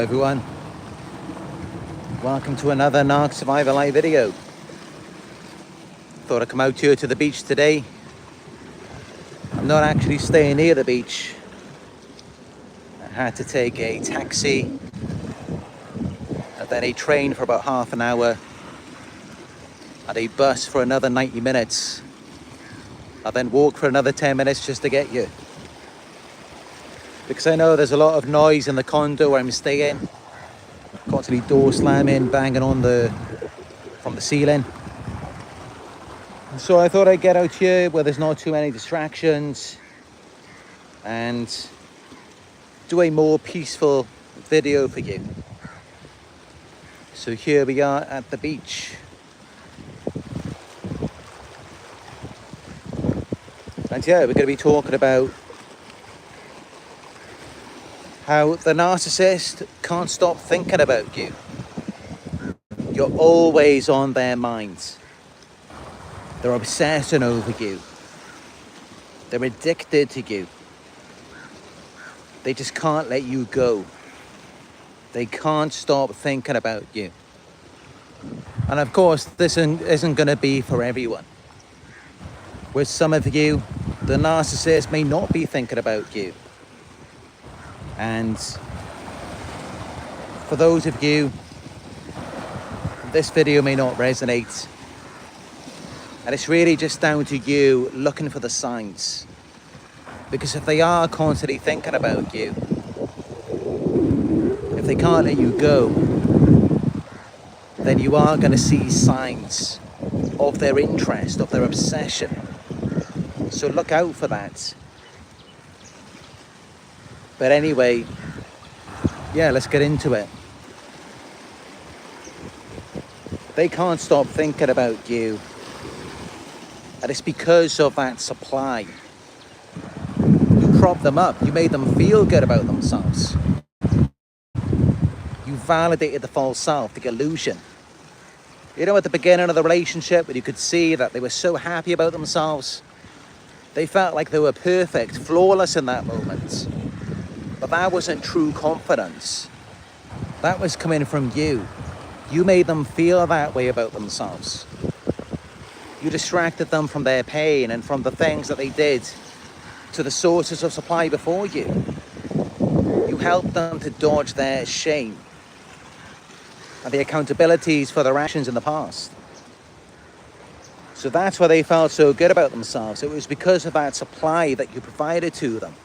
everyone, welcome to another Narc Survivor live video. Thought I'd come out here to the beach today. I'm not actually staying near the beach. I had to take a taxi and then a train for about half an hour and a bus for another 90 minutes. I then walk for another 10 minutes just to get here. Because I know there's a lot of noise in the condo where I'm staying. Constantly door slamming, banging on from the ceiling. And so I thought I'd get out here where there's not too many distractions and do a more peaceful video for you. So here we are at the beach. And yeah, we're going to be talking about how the narcissist can't stop thinking about you. You're always on their minds. They're obsessing over you. They're addicted to you. They just can't let you go. They can't stop thinking about you. And of course, this isn't going to be for everyone. With some of you, the narcissist may not be thinking about you. And for those of you, this video may not resonate. And it's really just down to you looking for the signs. Because if they are constantly thinking about you, if they can't let you go, then you are going to see signs of their interest, of their obsession. So look out for that. But anyway, yeah, let's get into it. They can't stop thinking about you. And it's because of that supply. You prop them up. You made them feel good about themselves. You validated the false self, the illusion. You know, at the beginning of the relationship, when you could see that they were so happy about themselves, they felt like they were perfect, flawless in that moment. But that wasn't true confidence. That was coming from you. You made them feel that way about themselves. You distracted them from their pain and from the things that they did to the sources of supply before you. You helped them to dodge their shame and the accountabilities for their actions in the past. So that's why they felt so good about themselves. It was because of that supply that you provided to them.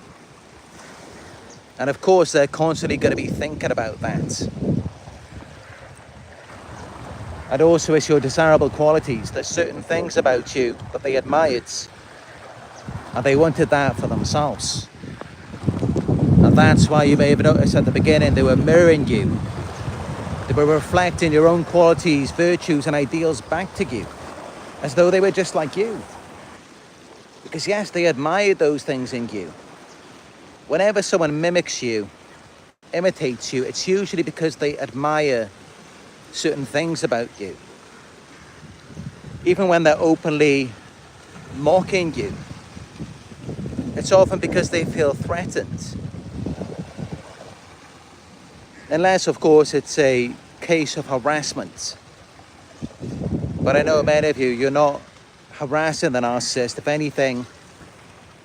And of course, they're constantly going to be thinking about that. And also, it's your desirable qualities. There's certain things about you that they admired, and they wanted that for themselves. And that's why you may have noticed at the beginning, they were mirroring you. They were reflecting your own qualities, virtues, and ideals back to you, as though they were just like you. Because yes, they admired those things in you. Whenever someone mimics you, imitates you, it's usually because they admire certain things about you. Even when they're openly mocking you, it's often because they feel threatened. Unless, of course, it's a case of harassment. But I know many of you, you're not harassing the narcissist. If anything,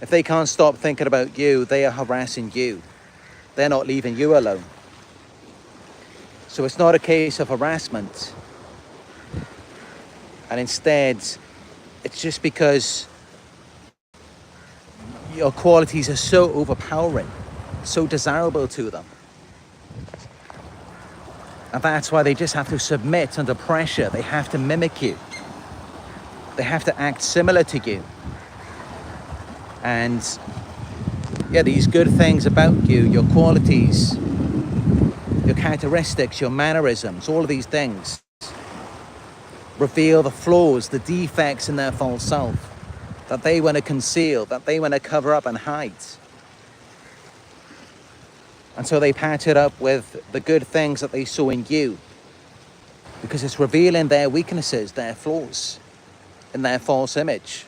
if they can't stop thinking about you, they are harassing you. They're not leaving you alone. So it's not a case of harassment. And instead, it's just because your qualities are so overpowering, so desirable to them. And that's why they just have to submit under pressure. They have to mimic you. They have to act similar to you. And yeah, these good things about you, your qualities, your characteristics, your mannerisms, all of these things reveal the flaws, the defects in their false self that they want to conceal, that they want to cover up and hide. And so they patch it up with the good things that they saw in you, because it's revealing their weaknesses, their flaws in their false image.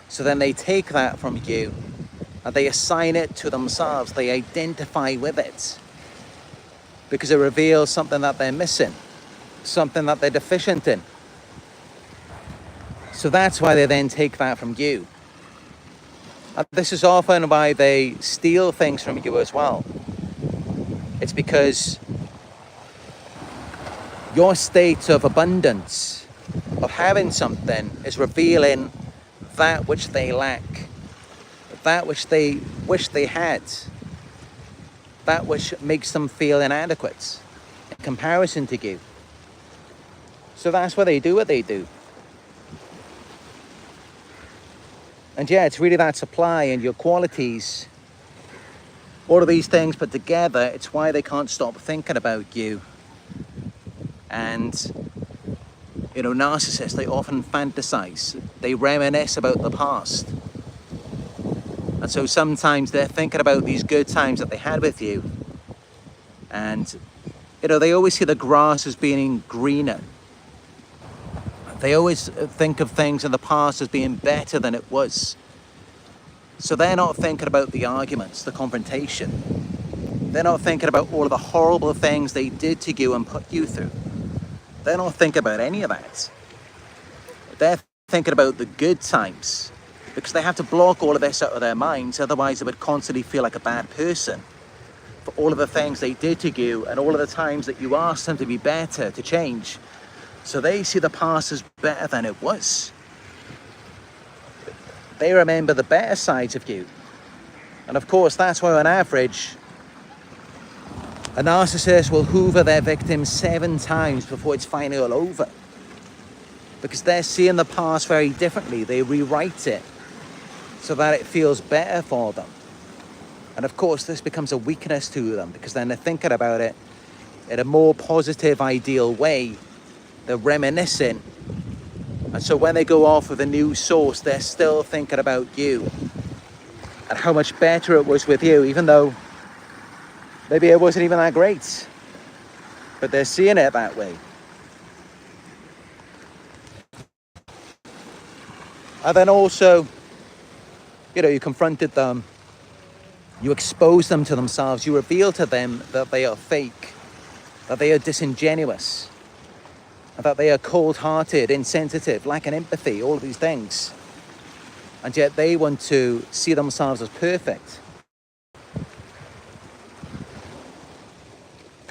So then they take that from you and they assign it to themselves. They identify with it. because it reveals something that they're missing, something that they're deficient in. So that's why they then take that from you. And this is often why they steal things from you as well. It's because your state of abundance, of having something, is revealing that which they lack, that which they wish they had, that which makes them feel inadequate in comparison to you. So that's why they do what they do. And yeah, it's really that supply and your qualities, all of these things put together, it's why they can't stop thinking about you. And, you know, narcissists, they often fantasize, they reminisce about the past. And so sometimes they're thinking about these good times that they had with you. And, you know, they always see the grass as being greener. They always think of things in the past as being better than it was. So they're not thinking about the arguments, the confrontation. They're not thinking about all of the horrible things they did to you and put you through. They're not thinking about any of that. They're thinking about the good times, because they have to block all of this out of their minds, otherwise they would constantly feel like a bad person for all of the things they did to you and all of the times that you asked them to be better, to change. So they see the past as better than it was. They remember the better sides of you. And of course, that's why on average, a narcissist will hoover their victim 7 times before it's finally all over. Because they're seeing the past very differently. They rewrite it so that it feels better for them. And of course, this becomes a weakness to them, because then they're thinking about it in a more positive, ideal way. They're reminiscing, and so when they go off with a new source, they're still thinking about you and how much better it was with you, even though maybe it wasn't even that great, but they're seeing it that way. And then also, you know, you confronted them, you expose them to themselves, you reveal to them that they are fake, that they are disingenuous, that they are cold-hearted, insensitive, lacking empathy, all of these things. And yet they want to see themselves as perfect.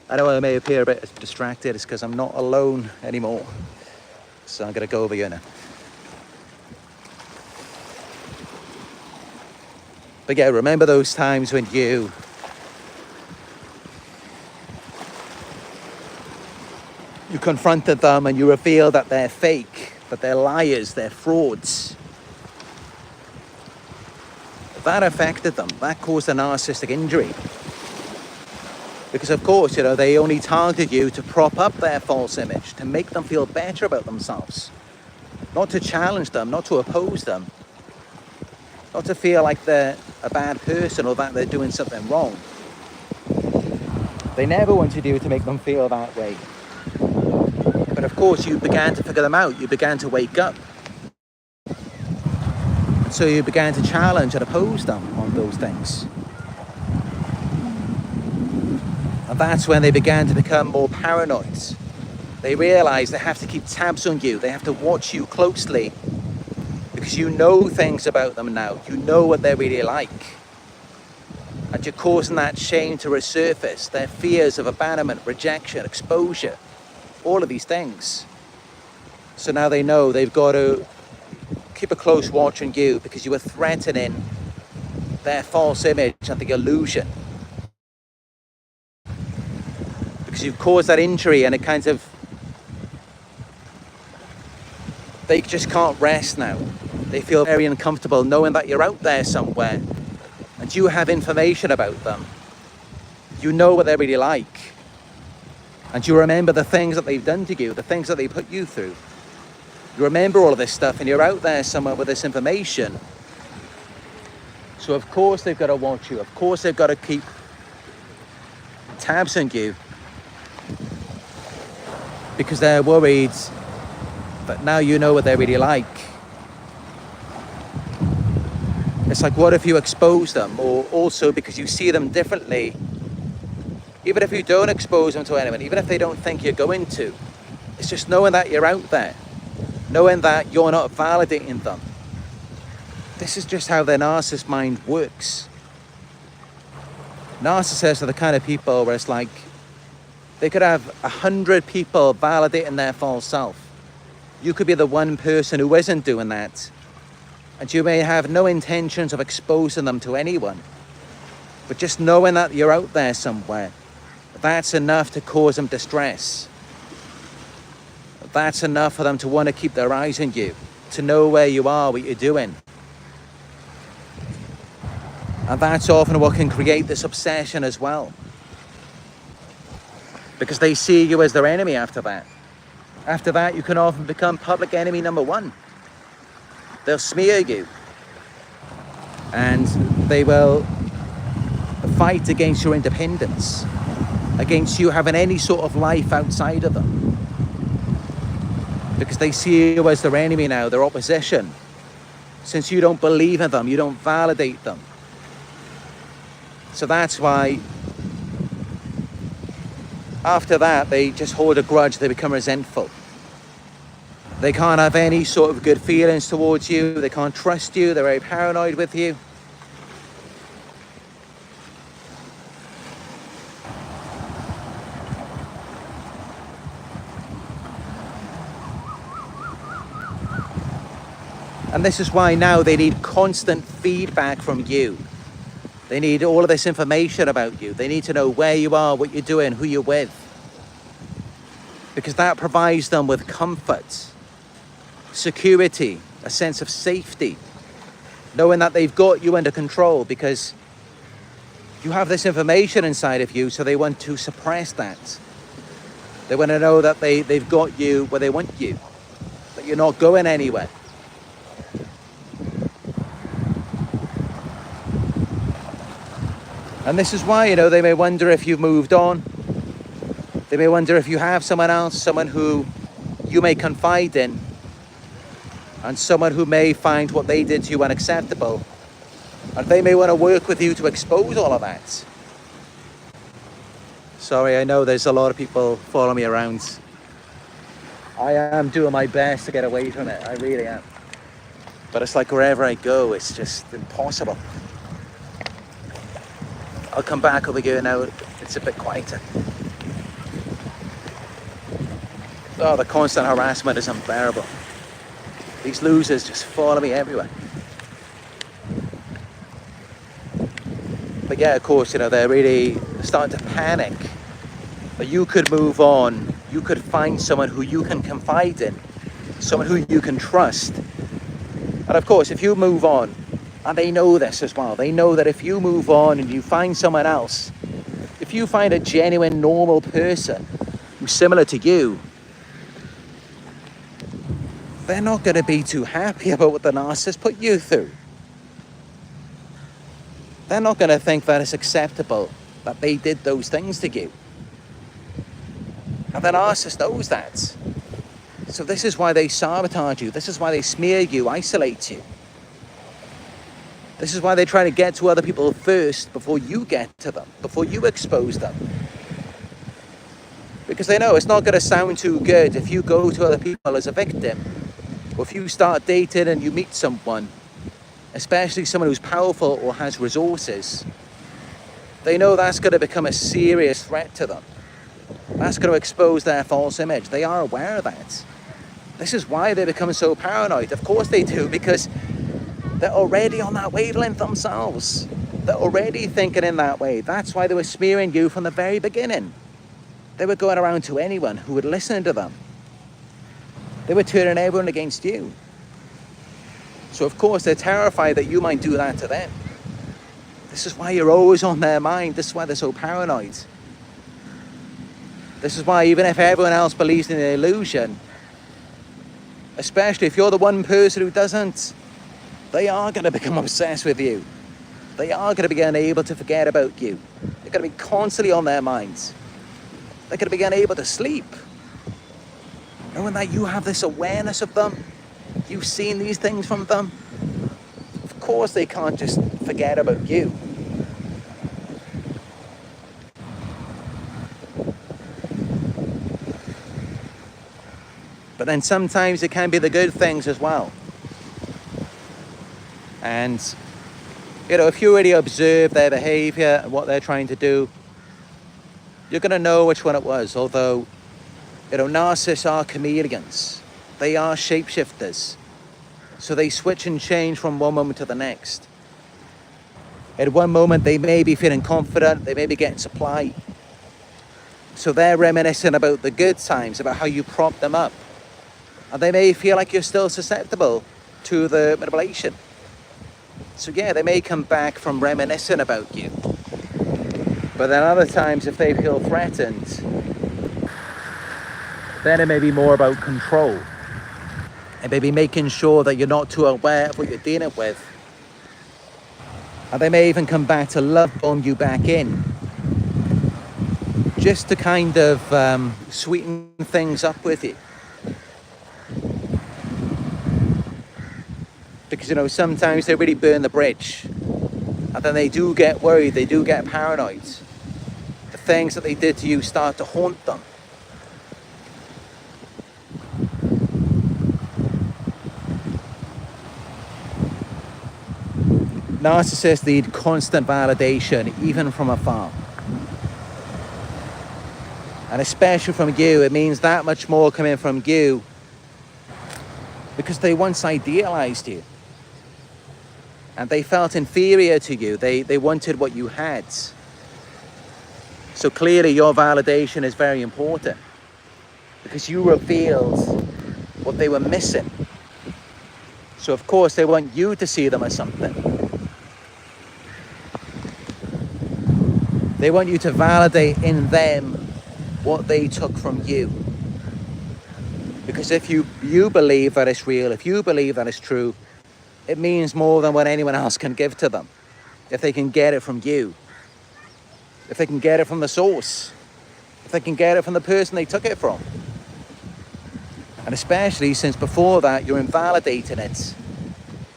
I know I may appear a bit distracted, it's because I'm not alone anymore. So I'm going to go over here now. But yeah, remember those times when you confronted them and you revealed that they're fake, that they're liars, they're frauds. That affected them. That caused a narcissistic injury. Because of course, you know, they only targeted you to prop up their false image, to make them feel better about themselves. Not to challenge them, not to oppose them. Not to feel like they're a bad person or that they're doing something wrong. They never wanted you to make them feel that way. But of course, you began to figure them out. You began to wake up. So you began to challenge and oppose them on those things. And that's when they began to become more paranoid. They realized they have to keep tabs on you. They have to watch you closely, because you know things about them now. You know what they're really like. And you're causing that shame to resurface, their fears of abandonment, rejection, exposure. All of these things. So now they know they've got to keep a close watch on you, because you are threatening their false image and the illusion. Because you've caused that injury, and it kind of, they just can't rest now. They feel very uncomfortable knowing that you're out there somewhere and you have information about them. You know what they're really like. And you remember the things that they've done to you, the things that they put you through. You remember all of this stuff, and you're out there somewhere with this information. So of course they've got to watch you. Of course they've got to keep tabs on you, because they're worried that now you know what they're really like. It's like, what if you expose them? Or also, because you see them differently, Even if you don't expose them to anyone, even if they don't think you're going to, it's just knowing that you're out there, knowing that you're not validating them. This is just how their narcissist mind works. Narcissists are the kind of people where it's like, they could have 100 people validating their false self. You could be the one person who isn't doing that. And you may have no intentions of exposing them to anyone. But just knowing that you're out there somewhere, that's enough to cause them distress. That's enough for them to want to keep their eyes on you, to know where you are, what you're doing. And that's often what can create this obsession as well. Because they see you as their enemy after that. After that, you can often become public enemy number one. They'll smear you. And they will fight against your independence, against you having any sort of life outside of them. Because they see you as their enemy now, their opposition. Since you don't believe in them, you don't validate them. So that's why after that, they just hold a grudge, they become resentful. They can't have any sort of good feelings towards you, they can't trust you, they're very paranoid with you. And this is why now they need constant feedback from you. They need all of this information about you. They need to know where you are, what you're doing, who you're with. Because that provides them with comfort, security, a sense of safety. Knowing that they've got you under control because you have this information inside of you, so they want to suppress that. They want to know that they've got you where they want you, that you're not going anywhere. And this is why, they may wonder if you've moved on. They may wonder if you have someone else, someone who you may confide in, and someone who may find what they did to you unacceptable. And they may want to work with you to expose all of that. Sorry, I know there's a lot of people following me around. I am doing my best to get away from it, I really am. But it's like wherever I go, it's just impossible. I'll come back over here now, it's a bit quieter. Oh, the constant harassment is unbearable. These losers just follow me everywhere. But yeah, of course, they're really starting to panic. But you could move on, you could find someone who you can confide in, someone who you can trust. And of course, if you move on, and they know this as well, they know that if you move on and you find someone else, if you find a genuine, normal person who's similar to you, they're not going to be too happy about what the narcissist put you through. They're not going to think that it's acceptable that they did those things to you. And the narcissist knows that. So this is why they sabotage you. This is why they smear you, isolate you. This is why they try to get to other people first before you get to them, before you expose them. Because they know it's not going to sound too good if you go to other people as a victim. Or if you start dating and you meet someone, especially someone who's powerful or has resources, they know that's going to become a serious threat to them. That's going to expose their false image. They are aware of that. This is why they become so paranoid. Of course they do, because they're already on that wavelength themselves. They're already thinking in that way. That's why they were smearing you from the very beginning. They were going around to anyone who would listen to them. They were turning everyone against you. So of course they're terrified that you might do that to them. This is why you're always on their mind. This is why they're so paranoid. This is why even if everyone else believes in the illusion, especially if you're the one person who doesn't, they are going to become obsessed with you. They are going to be unable to forget about you. They're going to be constantly on their minds. They're going to be unable to sleep. Knowing that you have this awareness of them, you've seen these things from them, of course they can't just forget about you. But then sometimes it can be the good things as well. And, you know, if you really observe their behavior and what they're trying to do, you're going to know which one it was. Although, you know, narcissists are chameleons. They are shapeshifters. So they switch and change from one moment to the next. At one moment, they may be feeling confident. They may be getting supply. So they're reminiscing about the good times, about how you prop them up. And they may feel like you're still susceptible to the manipulation. So yeah, they may come back from reminiscing about you. But then other times, if they feel threatened, then it may be more about control. And maybe making sure that you're not too aware of what you're dealing with. And they may even come back to love bomb you back in. Just to kind of sweeten things up with you. Because, you know, sometimes they really burn the bridge. And then they do get worried, they do get paranoid. The things that they did to you start to haunt them. Narcissists need constant validation, even from afar. And especially from you, it means that much more coming from you because they once idealized you. And they felt inferior to you. They wanted what you had. So clearly your validation is very important because you revealed what they were missing. So of course they want you to see them as something. They want you to validate in them what they took from you. Because if you believe that it's real, if you believe that it's true, it means more than what anyone else can give to them. If they can get it from you. If they can get it from the source. If they can get it from the person they took it from. And especially since before that, you're invalidating it.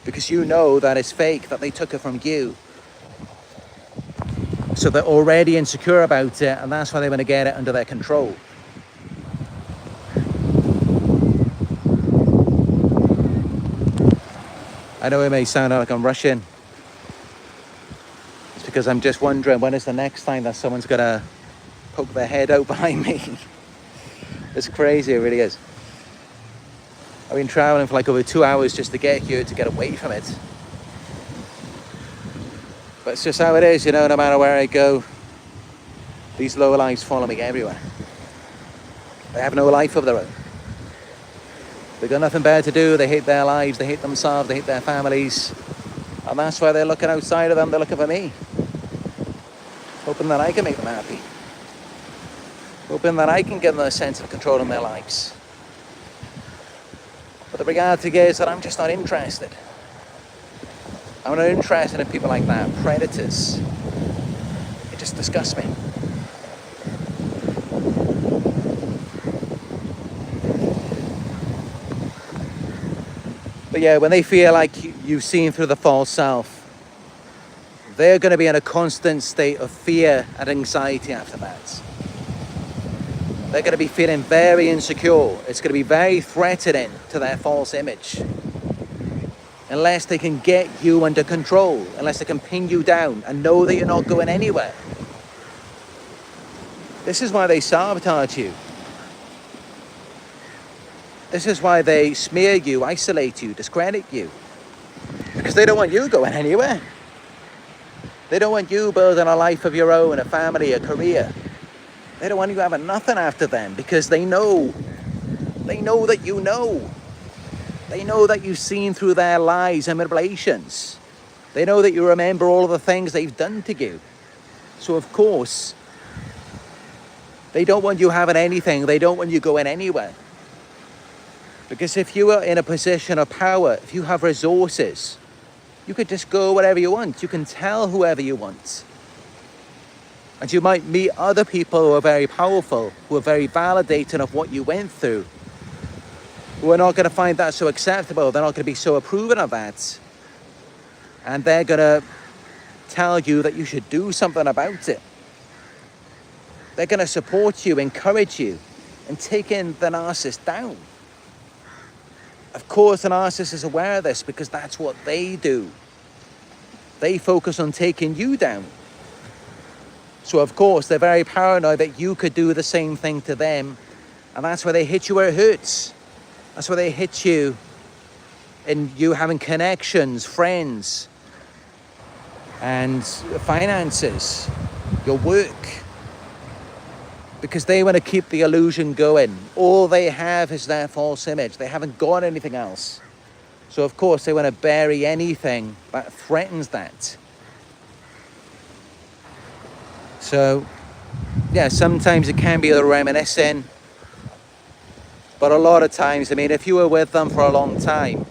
Because you know that it's fake, that they took it from you. So they're already insecure about it, and that's why they want to get it under their control. I know it may sound like I'm rushing. It's because I'm just wondering when is the next time that someone's going to poke their head out behind me. It's crazy, it really is. I've been traveling for like over 2 hours just to get here, to get away from it. But it's just how it is, you know, no matter where I go, these lower lives follow me everywhere. They have no life of their own. They've got nothing better to do, they hate their lives, they hate themselves, they hate their families. And that's why they're looking outside of them, they're looking for me. Hoping that I can make them happy. Hoping that I can give them a sense of control in their lives. But the reality is that I'm just not interested. I'm not interested in people like that, predators. It just disgusts me. But yeah, when they feel like you've seen through the false self, they're going to be in a constant state of fear and anxiety after that. They're going to be feeling very insecure. It's going to be very threatening to their false image. Unless they can get you under control, unless they can pin you down and know that you're not going anywhere. This is why they sabotage you. This is why they smear you, isolate you, discredit you. Because they don't want you going anywhere. They don't want you building a life of your own, a family, a career. They don't want you having nothing after them because they know that you know. They know that you've seen through their lies and manipulations. They know that you remember all of the things they've done to you. So of course, they don't want you having anything. They don't want you going anywhere. Because if you are in a position of power, if you have resources, you could just go wherever you want. You can tell whoever you want. And you might meet other people who are very powerful, who are very validating of what you went through, who are not going to find that so acceptable. They're not going to be so approving of that. And they're going to tell you that you should do something about it. They're going to support you, encourage you, and taking the narcissist down. Of course, the narcissist is aware of this because that's what they do. They focus on taking you down. So, of course, they're very paranoid that you could do the same thing to them. And that's where they hit you where it hurts. That's where they hit you in you having connections, friends, and finances, your work. Because they want to keep the illusion going. All they have is their false image. They haven't got anything else. So, of course, they want to bury anything that threatens that. So, yeah, sometimes it can be a reminiscing. But a lot of times, I mean, if you were with them for a long time,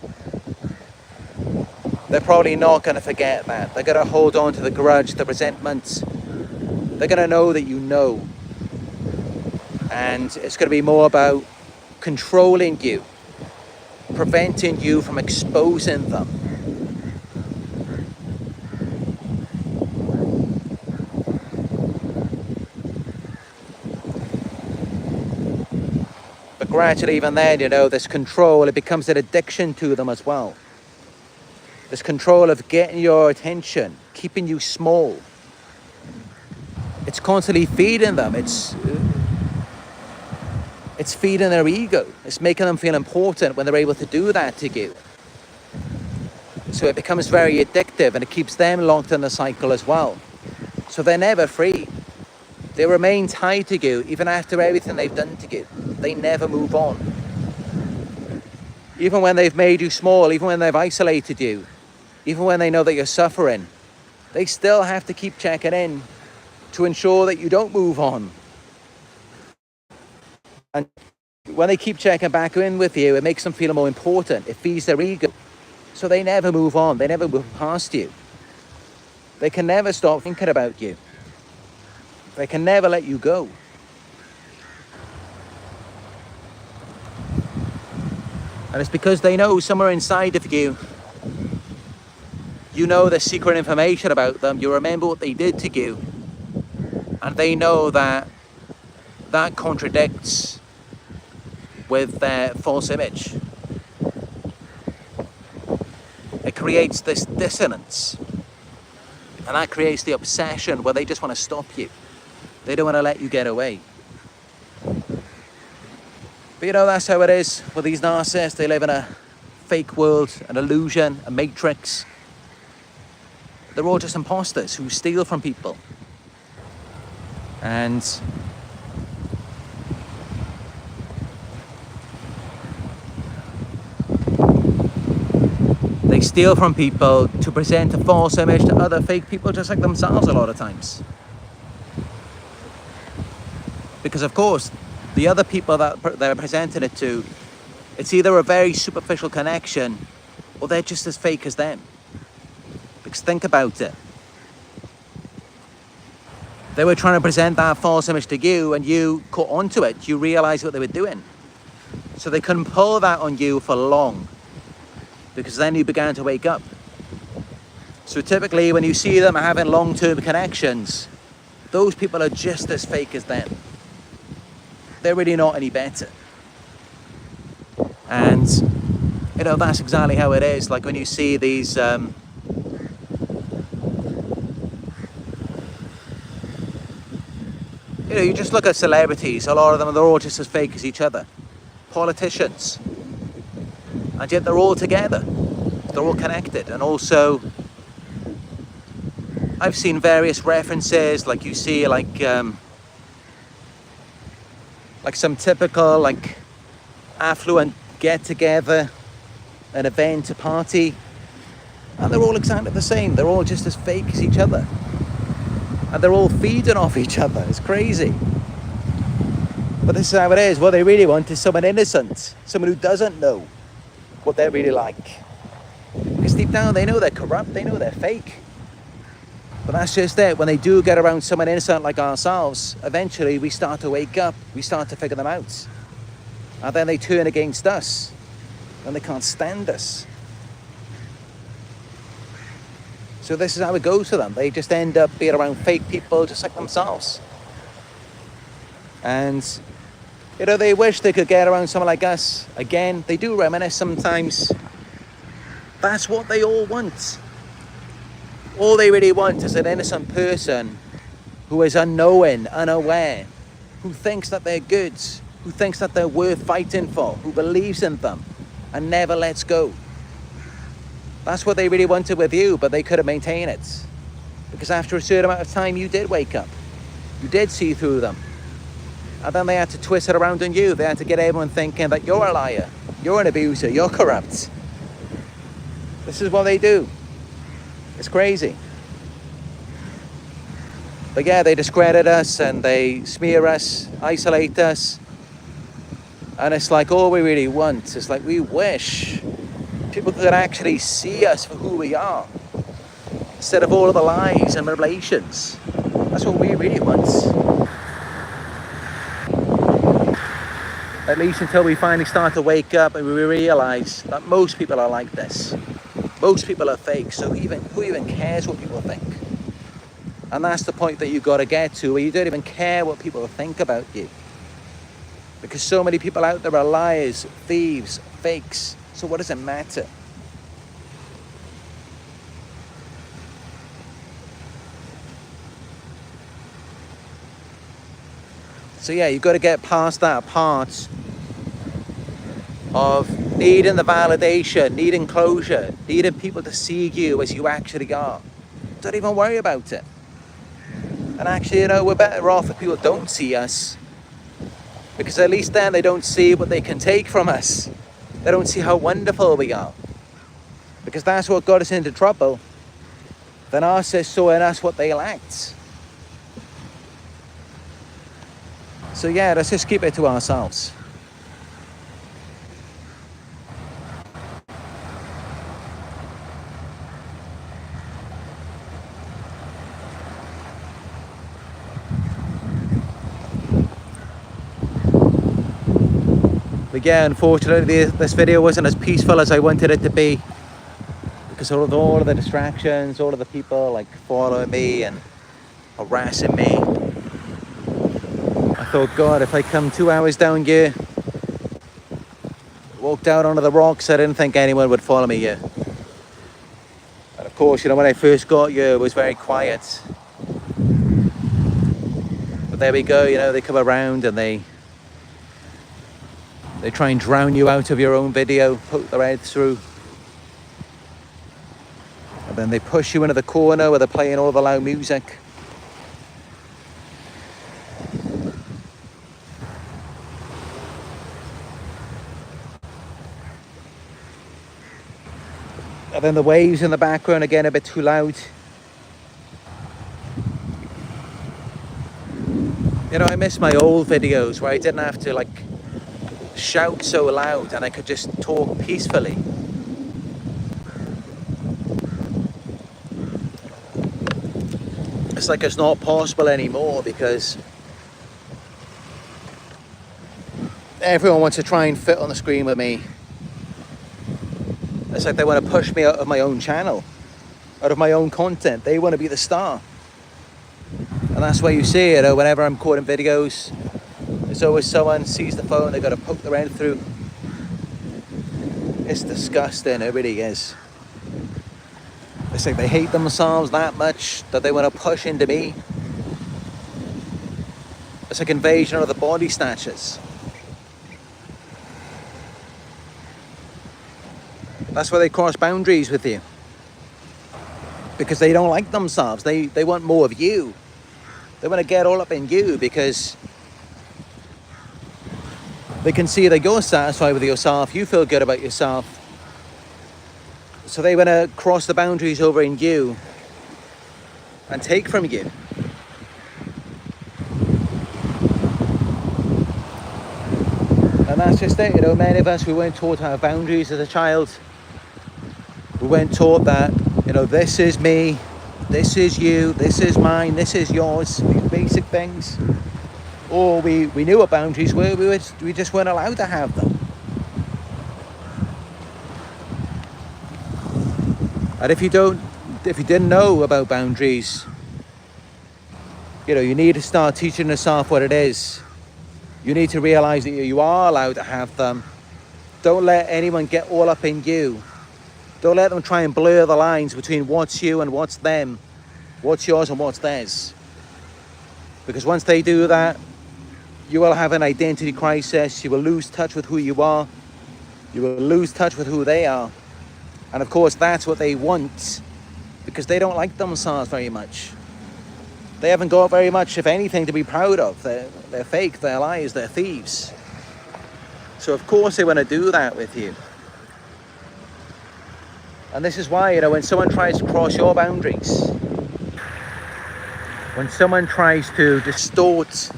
they're probably not going to forget that. They're going to hold on to the grudge, the resentment. They're going to know that you know. And it's going to be more about controlling you, preventing you from exposing them. But gradually, even then, you know, this control, it becomes an addiction to them as well. This control of getting your attention, keeping you small. It's constantly feeding them. It's feeding their ego. It's making them feel important when they're able to do that to you. So it becomes very addictive, and it keeps them locked in the cycle as well. So they're never free. They remain tied to you even after everything they've done to you. They never move on. Even when they've made you small, even when they've isolated you, even when they know that you're suffering, they still have to keep checking in to ensure that you don't move on. And when they keep checking back in with you, it makes them feel more important. It feeds their ego. So they never move on. They never move past you. They can never stop thinking about you. They can never let you go. And it's because they know somewhere inside of you, you know the secret information about them. You remember what they did to you. And they know that that contradicts with their false image. It creates this dissonance. And that creates the obsession where they just want to stop you. They don't want to let you get away. But you know, that's how it is with these narcissists. They live in a fake world, an illusion, a matrix. They're all just imposters who steal from people. And they steal from people to present a false image to other fake people just like themselves a lot of times. Because of course, the other people that they're presenting it to, it's either a very superficial connection or they're just as fake as them. Because think about it. They were trying to present that false image to you and you caught onto it. You realized what they were doing. So they couldn't pull that on you for long because then you began to wake up. So typically when you see them having long-term connections, those people are just as fake as them. They're really not any better. And, you know, that's exactly how it is. Like when you see these, you know, you just look at celebrities, a lot of them, they're all just as fake as each other. Politicians. And yet they're all together. They're all connected. And also, I've seen various references, like you see, like some typical, like, affluent get-together, an event, a party. And they're all exactly the same. They're all just as fake as each other. And they're all feeding off each other. It's crazy. But this is how it is. What they really want is someone innocent. Someone who doesn't know what they're really like. Because deep down they know they're corrupt. They know they're fake. But that's just it. When they do get around someone innocent like ourselves, eventually we start to wake up. We start to figure them out. And then they turn against us. And they can't stand us. So this is how it goes for them. They just end up being around fake people just like themselves. And You know, they wish they could get around someone like us. Again, they do reminisce sometimes. That's what they all want. All they really want is an innocent person who is unknowing, unaware, who thinks that they're good, who thinks that they're worth fighting for, who believes in them and never lets go. That's what they really wanted with you, but they couldn't maintain it. Because after a certain amount of time, you did wake up. You did see through them. And then they had to twist it around on you. They had to get everyone thinking that you're a liar, you're an abuser, you're corrupt. This is what they do. It's crazy. But yeah, they discredit us and they smear us, isolate us. And it's like all we really want is like we wish people could actually see us for who we are, instead of all of the lies and manipulations. That's what we really want. At least until we finally start to wake up and we realize that most people are like this. Most people are fake, so who even cares what people think? And that's the point that you've got to get to, where you don't even care what people think about you. Because so many people out there are liars, thieves, fakes. So what does it matter? So yeah, you've got to get past that part of needing the validation, needing closure, needing people to see you as you actually are. Don't even worry about it. And actually, you know, we're better off if people don't see us, because at least then they don't see what they can take from us. They don't see how wonderful we are. Because that's what got us into trouble. The narcissists saw in us what they lacked. So yeah, let's just keep it to ourselves. But yeah, unfortunately, this video wasn't as peaceful as I wanted it to be, because of all of the distractions, all of the people like following me and harassing me. I thought, God, if I come 2 hours down here, walked out onto the rocks, I didn't think anyone would follow me here. And of course, you know, when I first got here, it was very quiet. But there we go, you know, they come around and they try and drown you out of your own video, poke their head through. And then they push you into the corner where they're playing all the loud music. And then the waves in the background again a bit too loud. You know, I miss my old videos where I didn't have to like shout so loud and I could just talk peacefully. It's like it's not possible anymore because everyone wants to try and fit on the screen with me. It's like they want to push me out of my own channel, out of my own content. They want to be the star. And that's why you see, you know, whenever I'm recording videos, there's always someone sees the phone, they got to poke their head through. It's disgusting, it really is. It's like they hate themselves that much that they want to push into me. It's like invasion of the body snatchers. That's why they cross boundaries with you. Because they don't like themselves. They want more of you. They want to get all up in you because they can see that you're satisfied with yourself. You feel good about yourself. So they want to cross the boundaries over in you and take from you. And that's just it, you know, many of us, we weren't taught to have boundaries as a child. We weren't taught that, you know, this is me, this is you, this is mine, this is yours, these basic things. Or we knew what boundaries were, we just weren't allowed to have them. And if you didn't know about boundaries, you know, you need to start teaching yourself what it is. You need to realize that you are allowed to have them. Don't let anyone get all up in you. Don't let them try and blur the lines between what's you and what's them, what's yours and what's theirs. Because once they do that, you will have an identity crisis. You will lose touch with who you are. You will lose touch with who they are. And of course, that's what they want, because they don't like themselves very much. They haven't got very much, if anything, to be proud of. They're fake, they're liars, they're thieves. So of course they want to do that with you. And this is why, when someone tries to cross your boundaries, when someone tries to distort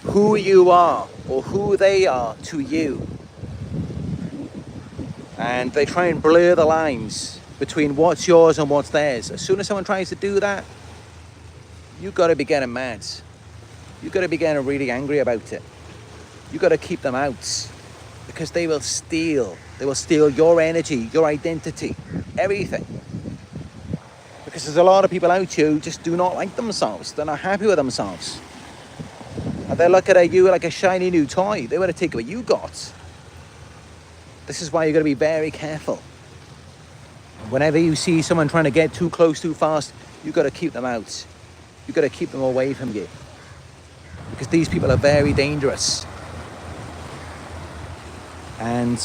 who you are or who they are to you, and they try and blur the lines between what's yours and what's theirs, as soon as someone tries to do that, you've got to be getting mad. You've got to be getting really angry about it. You've got to keep them out, because they will steal. They will steal your energy, your identity, everything. Because there's a lot of people out here who just do not like themselves. They're not happy with themselves. And they're looking at you like a shiny new toy. They want to take what you got. This is why you've got to be very careful. Whenever you see someone trying to get too close too fast, you've got to keep them out. You've got to keep them away from you. Because these people are very dangerous. And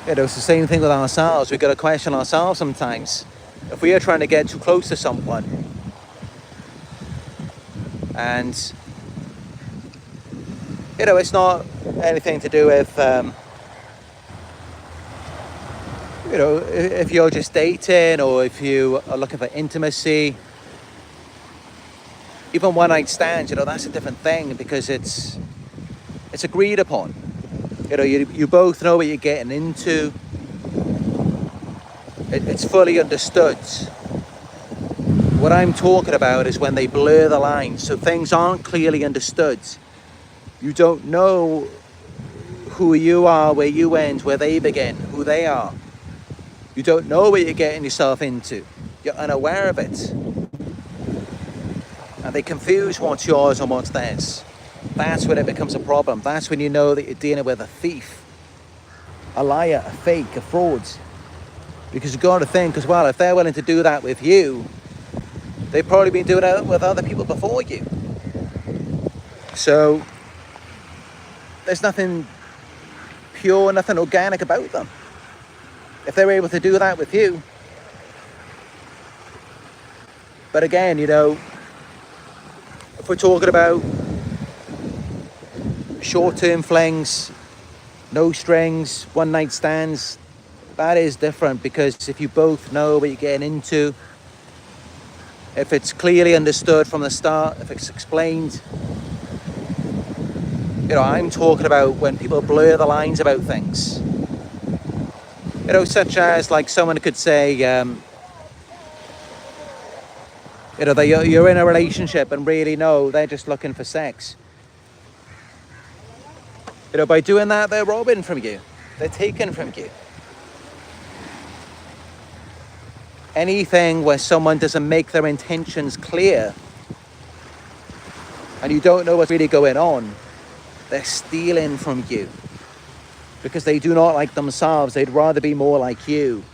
it's the same thing with ourselves. We've got to question ourselves sometimes. If we are trying to get too close to someone, and it's not anything to do with if you're just dating, or if you are looking for intimacy, even one night stands, that's a different thing, because it's agreed upon. You both know what you're getting into. It's fully understood. What I'm talking about is when they blur the lines, so things aren't clearly understood. You don't know who you are, where you end, where they begin, who they are. You don't know what you're getting yourself into. You're unaware of it. And they confuse what's yours and what's theirs. That's when it becomes a problem. That's when you know that you're dealing with a thief, a liar, a fake, a fraud. Because you've got to think as well, if they're willing to do that with you, they've probably been doing it with other people before you. So there's nothing pure, nothing organic about them. If they're able to do that with you. But again, if we're talking about short-term flings, no strings, one-night stands, that is different, because if you both know what you're getting into, if it's clearly understood from the start, if it's explained, I'm talking about when people blur the lines about things. Such as, like, someone could say, that you're in a relationship and really they're just looking for sex. By doing that, they're robbing from you. They're taking from you. Anything where someone doesn't make their intentions clear and you don't know what's really going on, they're stealing from you. Because they do not like themselves. They'd rather be more like you.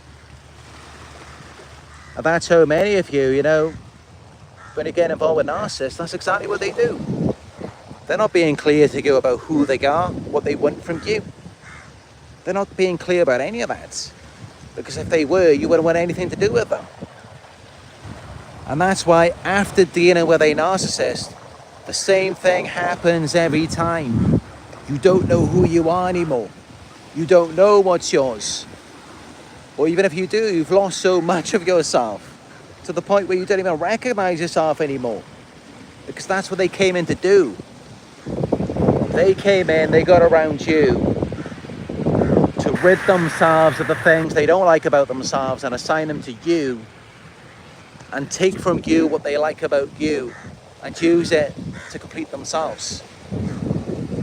And that's how many of you, when you get involved with narcissists, that's exactly what they do. They're not being clear to you about who they are, what they want from you. They're not being clear about any of that. Because if they were, you wouldn't want anything to do with them. And that's why after dealing with a narcissist, the same thing happens every time. You don't know who you are anymore. You don't know what's yours. Or even if you do, you've lost so much of yourself to the point where you don't even recognize yourself anymore. Because that's what they came in to do. They came in, they got around you to rid themselves of the things they don't like about themselves and assign them to you, and take from you what they like about you and use it to complete themselves,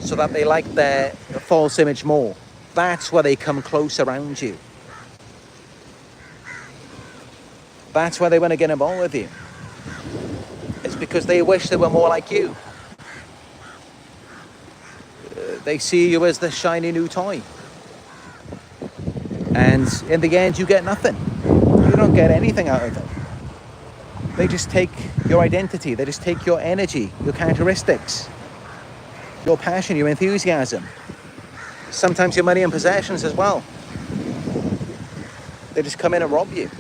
so that they like their false image more. That's why they come close around you. That's why they want to get involved with you. It's It's because they wish they were more like you. They see you as the shiny new toy. And in the end, you get nothing. You don't get anything out of them. They just take your identity. They just take your energy, your characteristics, your passion, your enthusiasm. Sometimes your money and possessions as well. They just come in and rob you.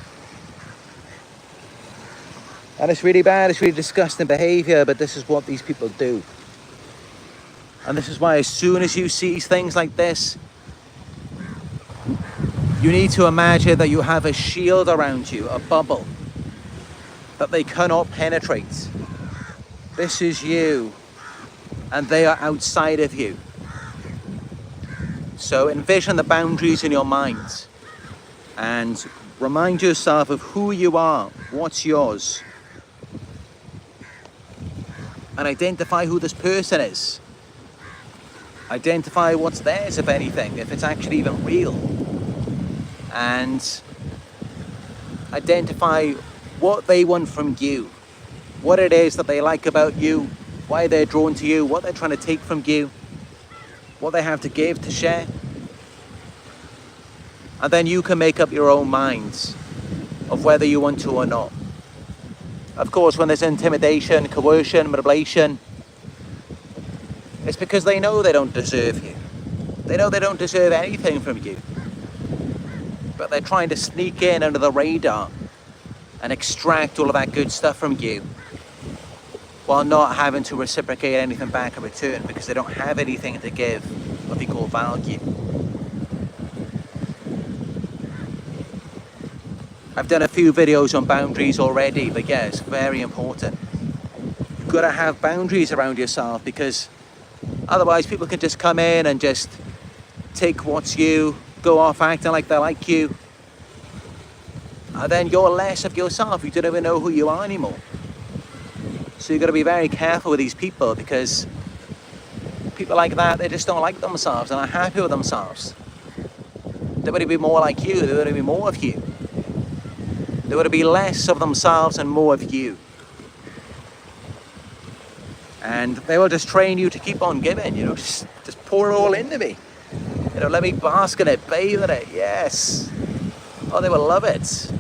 And it's really bad, it's really disgusting behavior, but this is what these people do. And this is why as soon as you see things like this, you need to imagine that you have a shield around you, a bubble, that they cannot penetrate. This is you, and they are outside of you. So envision the boundaries in your mind, and remind yourself of who you are, what's yours, and identify who this person is. Identify what's theirs, if anything, if it's actually even real. And identify what they want from you, what it is that they like about you, why they're drawn to you, what they're trying to take from you, what they have to give, to share. And then you can make up your own minds of whether you want to or not. Of course, when there's intimidation, coercion, manipulation, it's because they know they don't deserve you. They know they don't deserve anything from you. But they're trying to sneak in under the radar and extract all of that good stuff from you while not having to reciprocate anything back in return, because they don't have anything to give of equal value. I've done a few videos on boundaries already, but yeah, it's very important. You've got to have boundaries around yourself, because otherwise people can just come in and just take what's you, go off acting like they like you, and then you're less of yourself. You don't even know who you are anymore. So you've got to be very careful with these people, because people like that, they just don't like themselves and are happy with themselves. They want to be more like you. They want to be more of you. They want to be less of themselves and more of you. And they will just train you to keep on giving, just pour it all into me. Let me bask in it, bathe in it, yes. Oh, they will love it.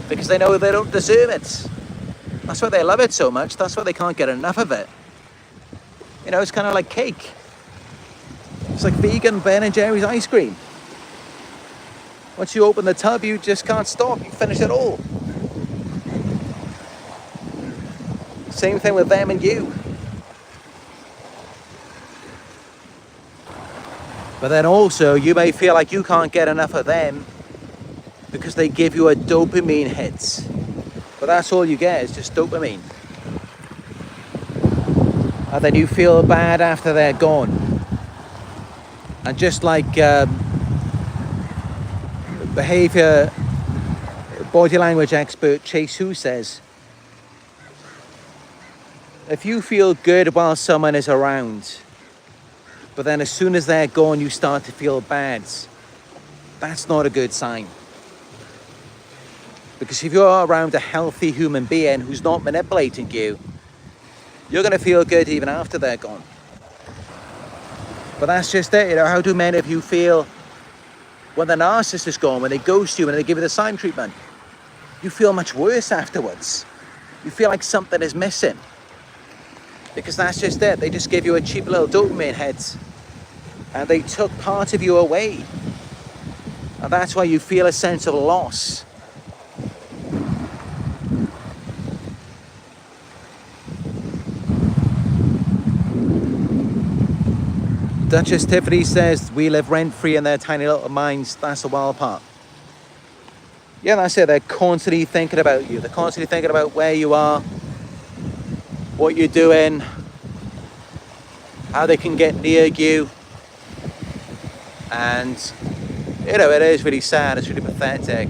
Because they know they don't deserve it. That's why they love it so much. That's why they can't get enough of it. It's kind of like cake. It's like vegan Ben & Jerry's ice cream. Once you open the tub, you just can't stop. You finish it all. Same thing with them and you. But then also, you may feel like you can't get enough of them because they give you a dopamine hit. But that's all you get, is just dopamine. And then you feel bad after they're gone. And just like behavior, body language expert Chase Hu says, if you feel good while someone is around, but then as soon as they're gone, you start to feel bad, that's not a good sign. Because if you're around a healthy human being who's not manipulating you, you're going to feel good even after they're gone. But that's just it. How do many of you feel when the narcissist is gone, when they ghost you, when they give you the silent treatment? You feel much worse afterwards. You feel like something is missing. Because that's just it. They just gave you a cheap little dopamine hit, and they took part of you away. And that's why you feel a sense of loss. Duchess Tiffany says, we live rent-free in their tiny little minds. That's the wild part. Yeah, that's it. They're constantly thinking about you. They're constantly thinking about where you are, what you're doing, how they can get near you. And, it is really sad. It's really pathetic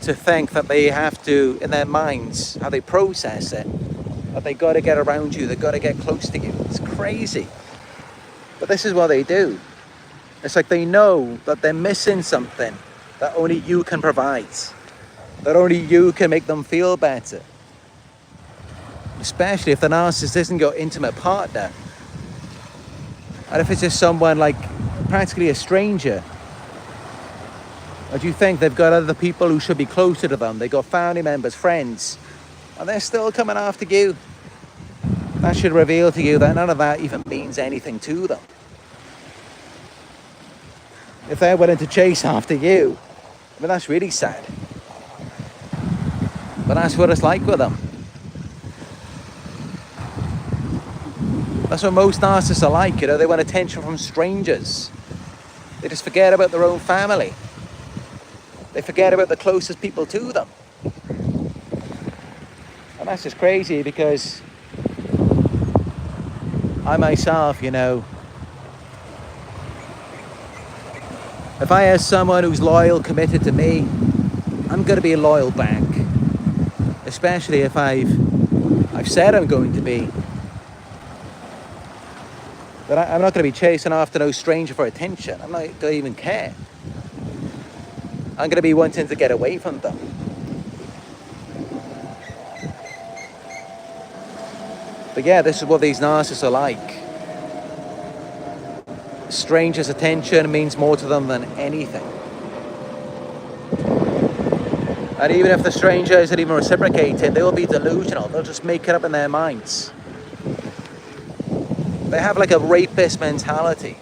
to think that they have to, in their minds, how they process it, that they got to get around you. They've got to get close to you. It's crazy. But this is what they do. It's like they know that they're missing something that only you can provide, that only you can make them feel better. especially if the narcissist isn't your intimate partner. And if it's just someone like practically a stranger, or do you think they've got other people who should be closer to them? They've got family members, friends, and they're still coming after you. That should reveal to you that none of that even means anything to them. If they're willing to chase after you, I mean, that's really sad. But that's what it's like with them. That's what most narcissists are like, you know, they want attention from strangers. They just forget about their own family. They forget about the closest people to them. And that's just crazy, because I myself, you know, if I have someone who's loyal, committed to me, I'm going to be loyal back. Especially if I've said I'm going to be. But I'm not going to be chasing after no stranger for attention. I'm not going to even care. I'm going to be wanting to get away from them. But yeah, this is what these narcissists are like. Strangers' attention means more to them than anything. And even if the stranger isn't even reciprocated, they will be delusional. They'll just make it up in their minds. They have like a rapist mentality.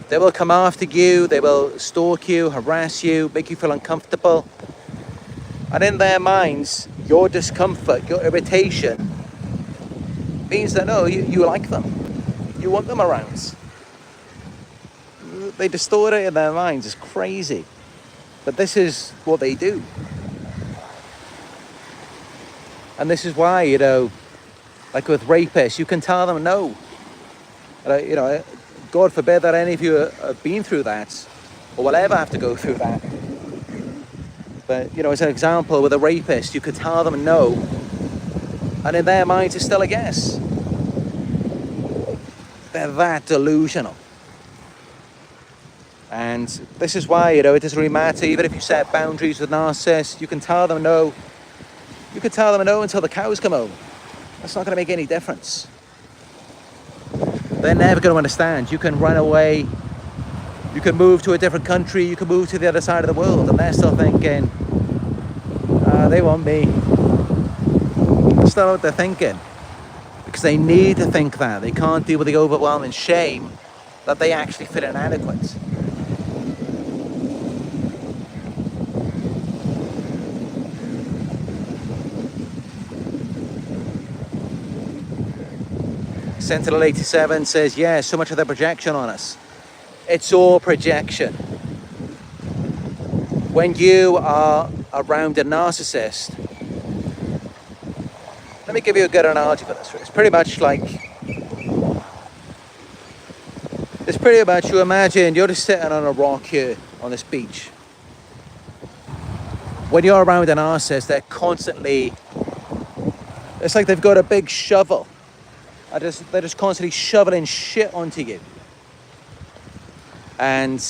They will come after you, they will stalk you, harass you, make you feel uncomfortable. And in their minds, your discomfort, your irritation means that no, you like them. You want them around. They distort it in their minds. It's crazy. But this is what they do. And this is why, you know, like with rapists, you can tell them no. You know, God forbid that any of you have been through that or will ever have to go through that. But, you know, as an example, with a rapist, you could tell them no, and in their minds it's still a yes. They're that delusional. And this is why, you know, it doesn't really matter. Even if you set boundaries with narcissists, you can tell them no. You can tell them no until the cows come home. That's not going to make any difference. They're never going to understand. You can run away, you can move to a different country, you can move to the other side of the world, and they're still thinking, they want me. That's not what they're thinking. Because they need to think that. They can't deal with the overwhelming shame that they actually feel inadequate. Sentinel 87 says, yeah, so much of the projection on us. It's all projection. When you are around a narcissist, let me give you a good analogy for this. It's pretty much you imagine you're just sitting on a rock here on this beach. When you're around a narcissist, they're constantly, it's like they've got a big shovel. They're just constantly shoveling shit onto you. And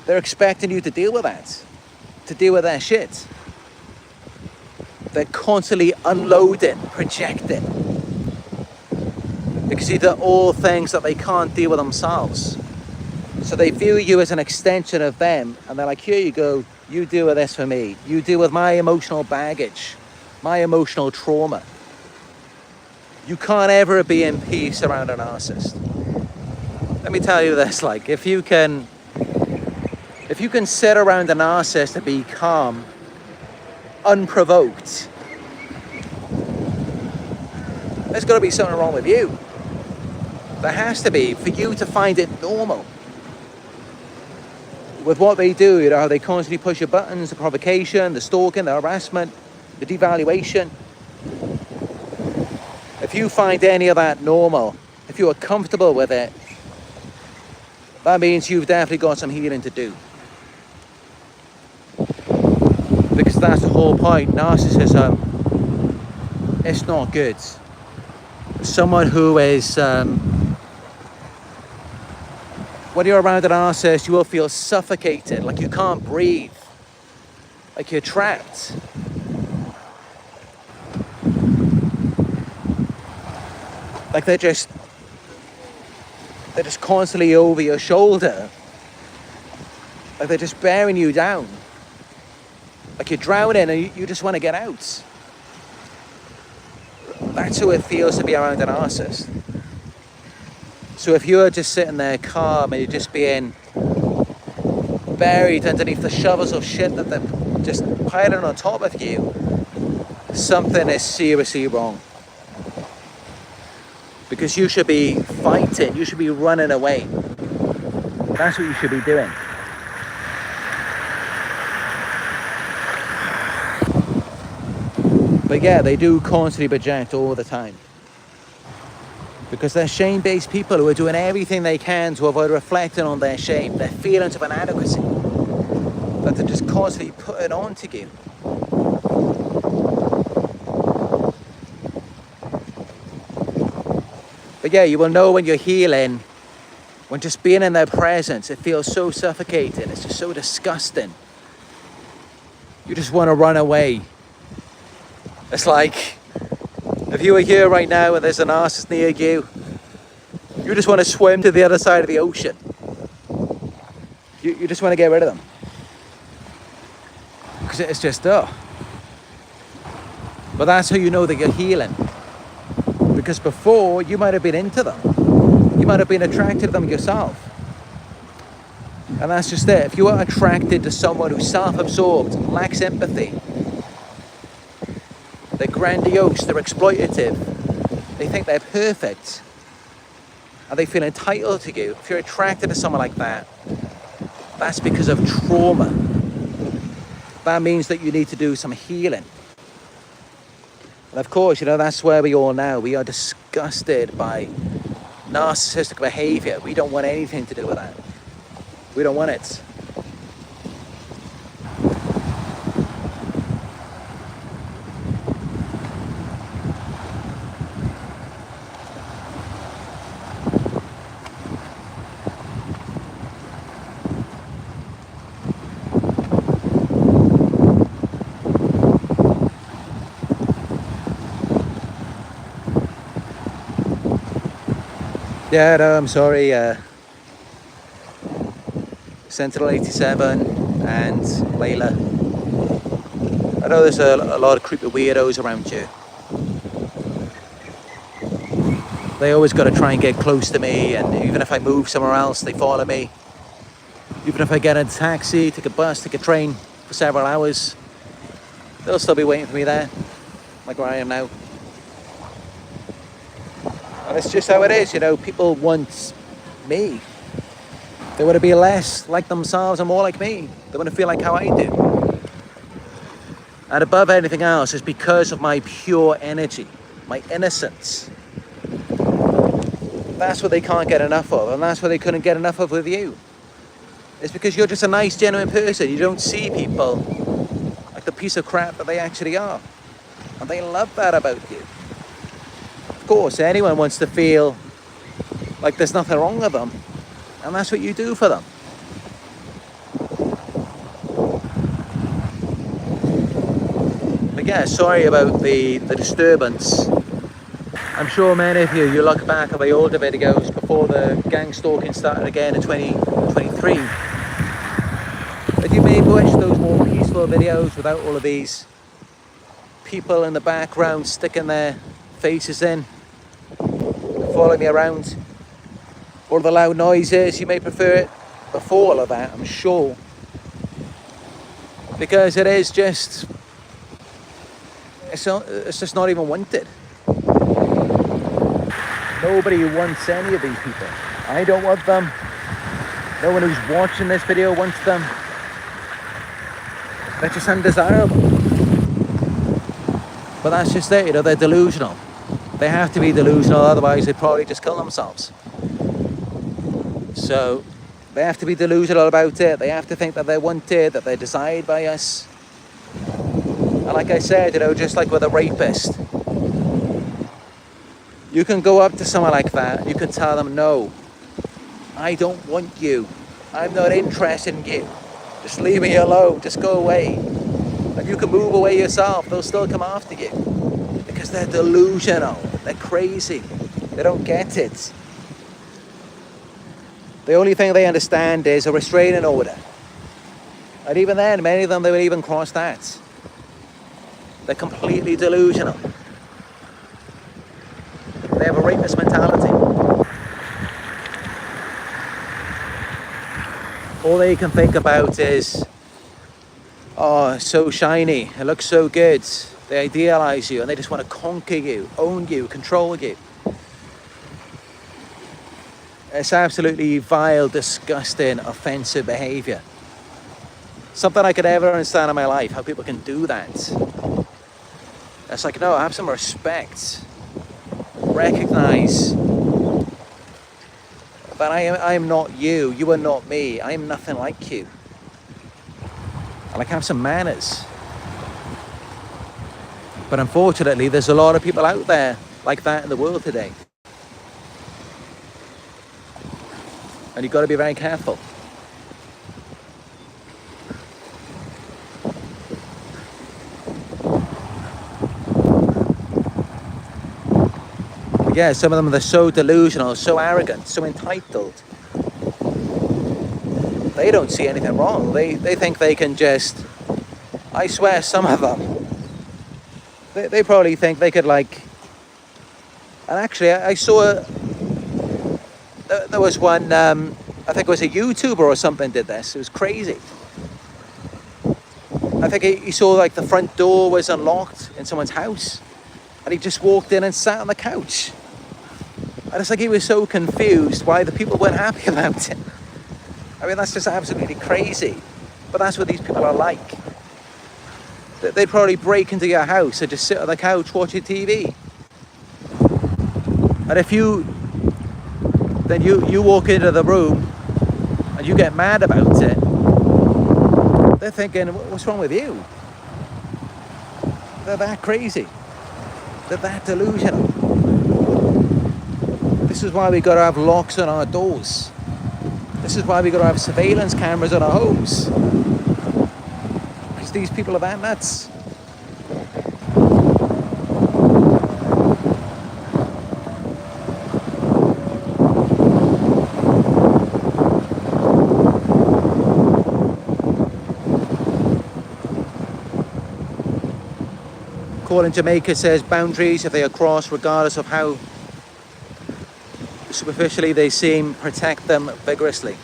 they're expecting you to deal with that, to deal with their shit. They're constantly unloading, projecting. Because these are all things that they can't deal with themselves. So they view you as an extension of them, and they're like, here you go, you deal with this for me. You deal with my emotional baggage, my emotional trauma. You can't ever be in peace around a narcissist. Let me tell you this, like, if you can sit around a narcissist and be calm, unprovoked, there's got to be something wrong with you. There has to be, for you to find it normal. With what they do, you know, how they constantly push your buttons, the provocation, the stalking, the harassment, the devaluation. If you find any of that normal, if you are comfortable with it, that means you've definitely got some healing to do. Because that's the whole point. Narcissism, it's not good. Someone who is, when you're around an narcissist, you will feel suffocated, like you can't breathe, like you're trapped. Like they're just constantly over your shoulder. Like they're just bearing you down. Like you're drowning and you just want to get out. That's how it feels to be around a narcissist. So if you're just sitting there calm and you're just being buried underneath the shovels of shit that they're just piling on top of you, something is seriously wrong. Because you should be fighting, you should be running away. That's what you should be doing. But yeah, they do constantly project all the time. Because they're shame-based people who are doing everything they can to avoid reflecting on their shame, their feelings of inadequacy, that they're just constantly putting onto you. But yeah, you will know when you're healing, when just being in their presence, it feels so suffocating, it's just so disgusting. You just want to run away. It's like, if you were here right now and there's a narcissist near you, you just want to swim to the other side of the ocean. You just want to get rid of them. Because it's just, oh. But that's how you know that you're healing. Because before, you might have been into them. You might have been attracted to them yourself. And that's just it. If you are attracted to someone who's self-absorbed, lacks empathy, they're grandiose, they're exploitative, they think they're perfect, and they feel entitled to you. If you're attracted to someone like that, that's because of trauma. That means that you need to do some healing. And of course, you know, that's where we all now. We are disgusted by narcissistic behavior. We don't want anything to do with that. We don't want it. Yeah, no, I'm sorry. Sentinel 87 and Layla. I know there's a lot of creepy weirdos around you. They always got to try and get close to me, and even if I move somewhere else, they follow me. Even if I get in a taxi, take a bus, take a train for several hours, they'll still be waiting for me there, like where I am now. And it's just how it is, you know, people want me. They want to be less like themselves and more like me. They want to feel like how I do. And above anything else, it's because of my pure energy, my innocence. That's what they can't get enough of, and that's what they couldn't get enough of with you. It's because you're just a nice, genuine person. You don't see people like the piece of crap that they actually are. And they love that about you. Of course, anyone wants to feel like there's nothing wrong with them, and that's what you do for them. But yeah, sorry about the disturbance. I'm sure many of you look back at my older videos before the gang stalking started again in 2023. But you may wish those more peaceful videos without all of these people in the background sticking their faces in, following me around. All the loud noises, you may prefer it before all of that, I'm sure. Because it is just, it's just not even wanted. Nobody wants any of these people. I don't want them. No one who's watching this video wants them. They're just undesirable. But that's just it, you know, they're delusional. They have to be delusional, otherwise they'd probably just kill themselves. So they have to be delusional about it. They have to think that they're wanted, that they're desired by us. And like I said, you know, just like with a rapist, you can go up to someone like that and you can tell them, no, I don't want you. I'm not interested in you. Just leave me alone. Just go away. And you can move away yourself. They'll still come after you. Because they're delusional. They're crazy. They don't get it. The only thing they understand is a restraining order. And even then, many of them, they would even cross that. They're completely delusional. They have a rapist mentality. All they can think about is, oh, it's so shiny, it looks so good. They idealize you and they just want to conquer you, own you, control you. It's absolutely vile, disgusting, offensive behavior. Something I could ever understand in my life, how people can do that. It's like, no, have some respect. Recognize that I am not you, you are not me, I am nothing like you. And like, have some manners. But unfortunately, there's a lot of people out there like that in the world today. And you've got to be very careful. Yeah, some of them, they're so delusional, so arrogant, so entitled. They don't see anything wrong. They think they can just, I swear, some of them, they probably think they could, like, and actually I saw, there was one, I think it was a YouTuber or something did this. It was crazy. I think he saw, like, the front door was unlocked in someone's house and he just walked in and sat on the couch. And it's like he was so confused why the people weren't happy about it. I mean, that's just absolutely crazy. But that's what these people are like. They'd probably break into your house and just sit on the couch watching TV. And if then you walk into the room and you get mad about it, they're thinking, what's wrong with you? They're that crazy. They're that delusional. This is why we got to have locks on our doors. This is why we got to have surveillance cameras on our homes. Because these people are that nuts. Call in Jamaica says boundaries, if they are crossed, regardless of how superficially they seem, protect them vigorously.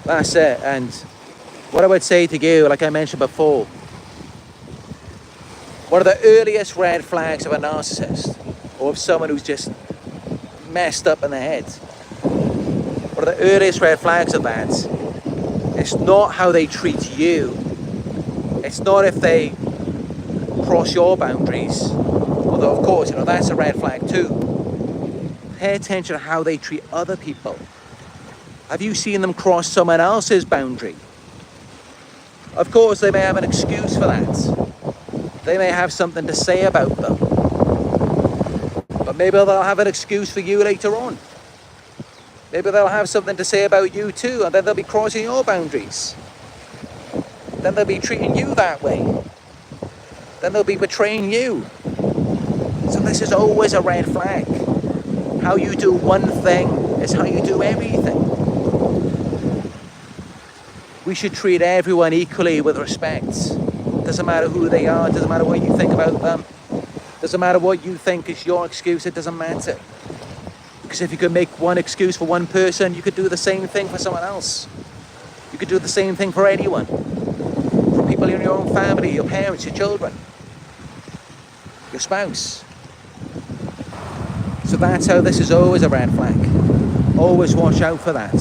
That's it. And what I would say to you, like I mentioned before, one of the earliest red flags of a narcissist, or of someone who's just messed up in the head, one of the earliest red flags of that, it's not how they treat you. It's not if they cross your boundaries, although of course, that's a red flag too. Pay attention to how they treat other people. Have you seen them cross someone else's boundary? Of course, they may have an excuse for that. They may have something to say about them. But maybe they'll have an excuse for you later on. Maybe they'll have something to say about you too, and then they'll be crossing your boundaries. Then they'll be treating you that way. Then they'll be betraying you. So this is always a red flag. How you do one thing is how you do everything. We should treat everyone equally with respect. Doesn't matter who they are, doesn't matter what you think about them. Doesn't matter what you think is your excuse, it doesn't matter. Because if you could make one excuse for one person, you could do the same thing for someone else. You could do the same thing for anyone. For people in your own family, your parents, your children, your spouse. So that's how this is always a red flag. Always watch out for that.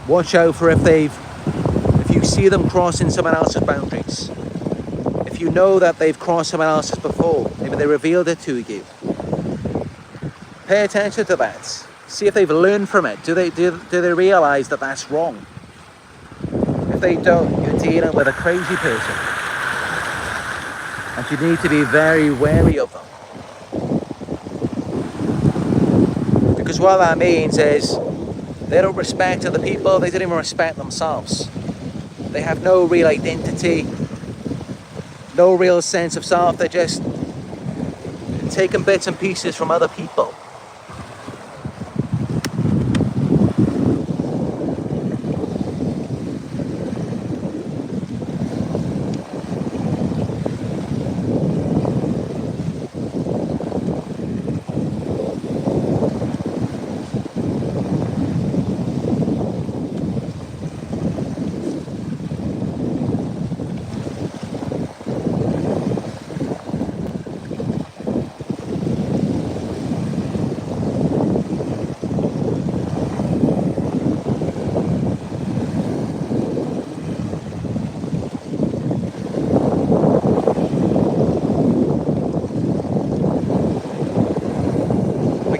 Watch out for if you see them crossing someone else's boundaries. If you know that they've crossed someone else's before, maybe they revealed it to you. Pay attention to that. See if they've learned from it. Do they realize that that's wrong? If they don't, you're dealing with a crazy person. And you need to be very wary of them. Because what that means is they don't respect other people, they don't even respect themselves. They have no real identity, no real sense of self. They're just taking bits and pieces from other people.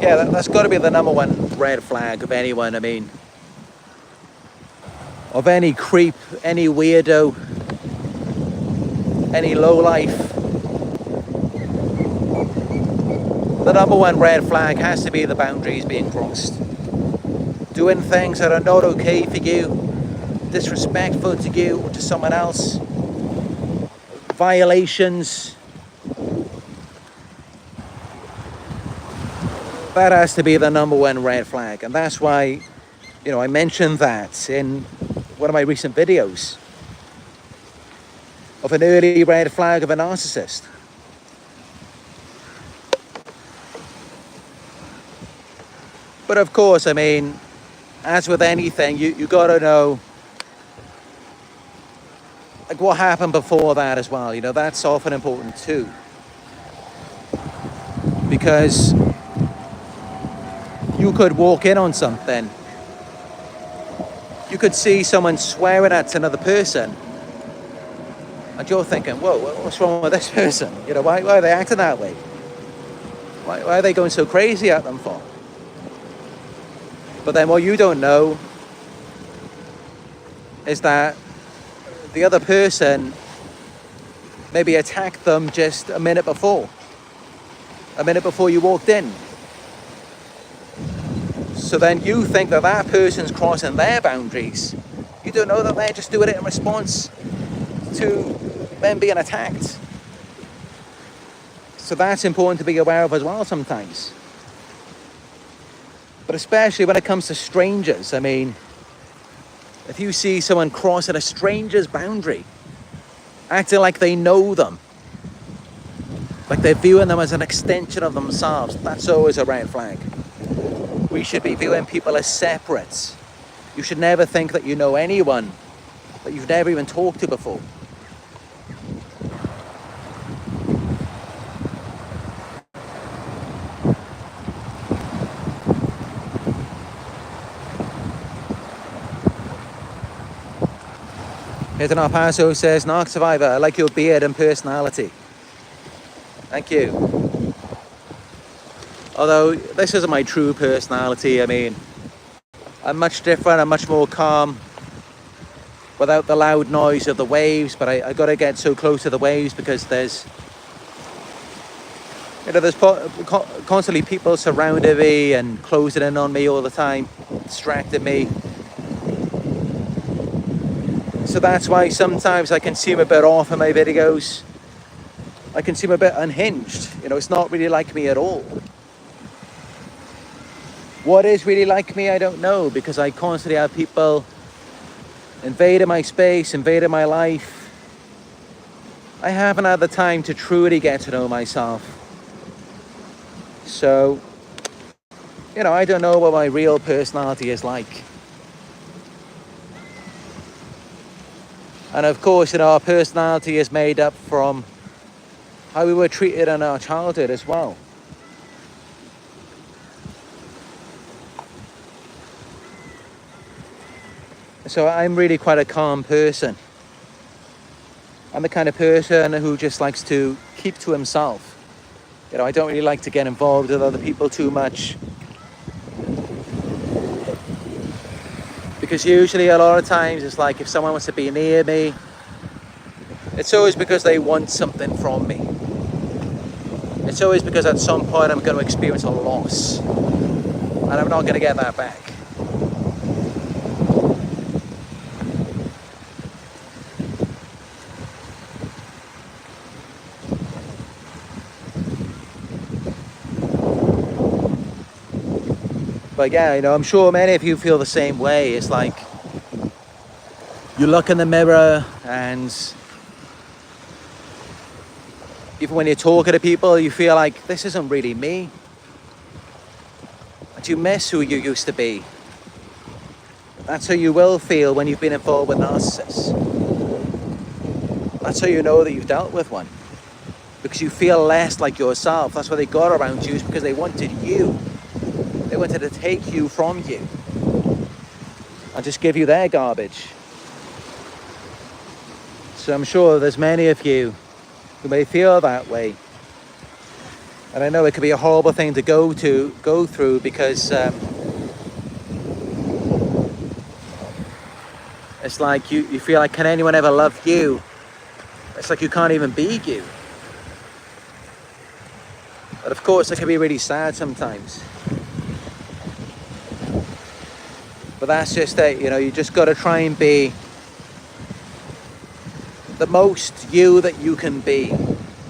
Yeah, that's got to be the number one red flag of anyone. I mean, of any creep, any weirdo, any lowlife. The number one red flag has to be the boundaries being crossed. Doing things that are not okay for you, disrespectful to you or to someone else, violations. That has to be the number one red flag. And that's why, I mentioned that in one of my recent videos of an early red flag of a narcissist. But of course, I mean, as with anything, you got to know like what happened before that as well. That's often important too. Because you could walk in on something. You could see someone swearing at another person. And you're thinking, whoa, what's wrong with this person? Why are they acting that way? Why are they going so crazy at them for? But then what you don't know is that the other person maybe attacked them just a minute before you walked in. So then you think that person's crossing their boundaries. You don't know that they're just doing it in response to them being attacked. So that's important to be aware of as well sometimes. But especially when it comes to strangers. I mean, if you see someone crossing a stranger's boundary, acting like they know them, like they're viewing them as an extension of themselves, that's always a red flag. We should be viewing people as separate. You should never think that you know anyone that you've never even talked to before. Here's an El Paso says, Narc Survivor, I like your beard and personality. Thank you. Although this isn't my true personality. I mean, I'm much different, I'm much more calm without the loud noise of the waves, but I got to get so close to the waves because there's constantly people surrounding me and closing in on me all the time, distracting me. So that's why sometimes I can seem a bit off in my videos. I can seem a bit unhinged. It's not really like me at all. What is really like me, I don't know, because I constantly have people invading my space, invading my life. I haven't had the time to truly get to know myself. So, I don't know what my real personality is like. And of course, our personality is made up from how we were treated in our childhood as well. So I'm really quite a calm person. I'm the kind of person who just likes to keep to himself. I don't really like to get involved with other people too much. Because usually a lot of times it's like if someone wants to be near me, it's always because they want something from me. It's always because at some point I'm going to experience a loss. And I'm not going to get that back. But yeah, you know, I'm sure many of you feel the same way. It's like you look in the mirror, and even when you're talking to people, you feel like this isn't really me. And you miss who you used to be. That's how you will feel when you've been involved with narcissists. That's how you know that you've dealt with one. Because you feel less like yourself. That's why they got around you, is because they wanted you. They wanted to take you from you and just give you their garbage. So I'm sure there's many of you who may feel that way. And I know it could be a horrible thing to go through, because it's like you feel like, can anyone ever love you? It's like you can't even be you. But of course, it can be really sad sometimes. But that's just it, you know, you just got to try and be the most you that you can be,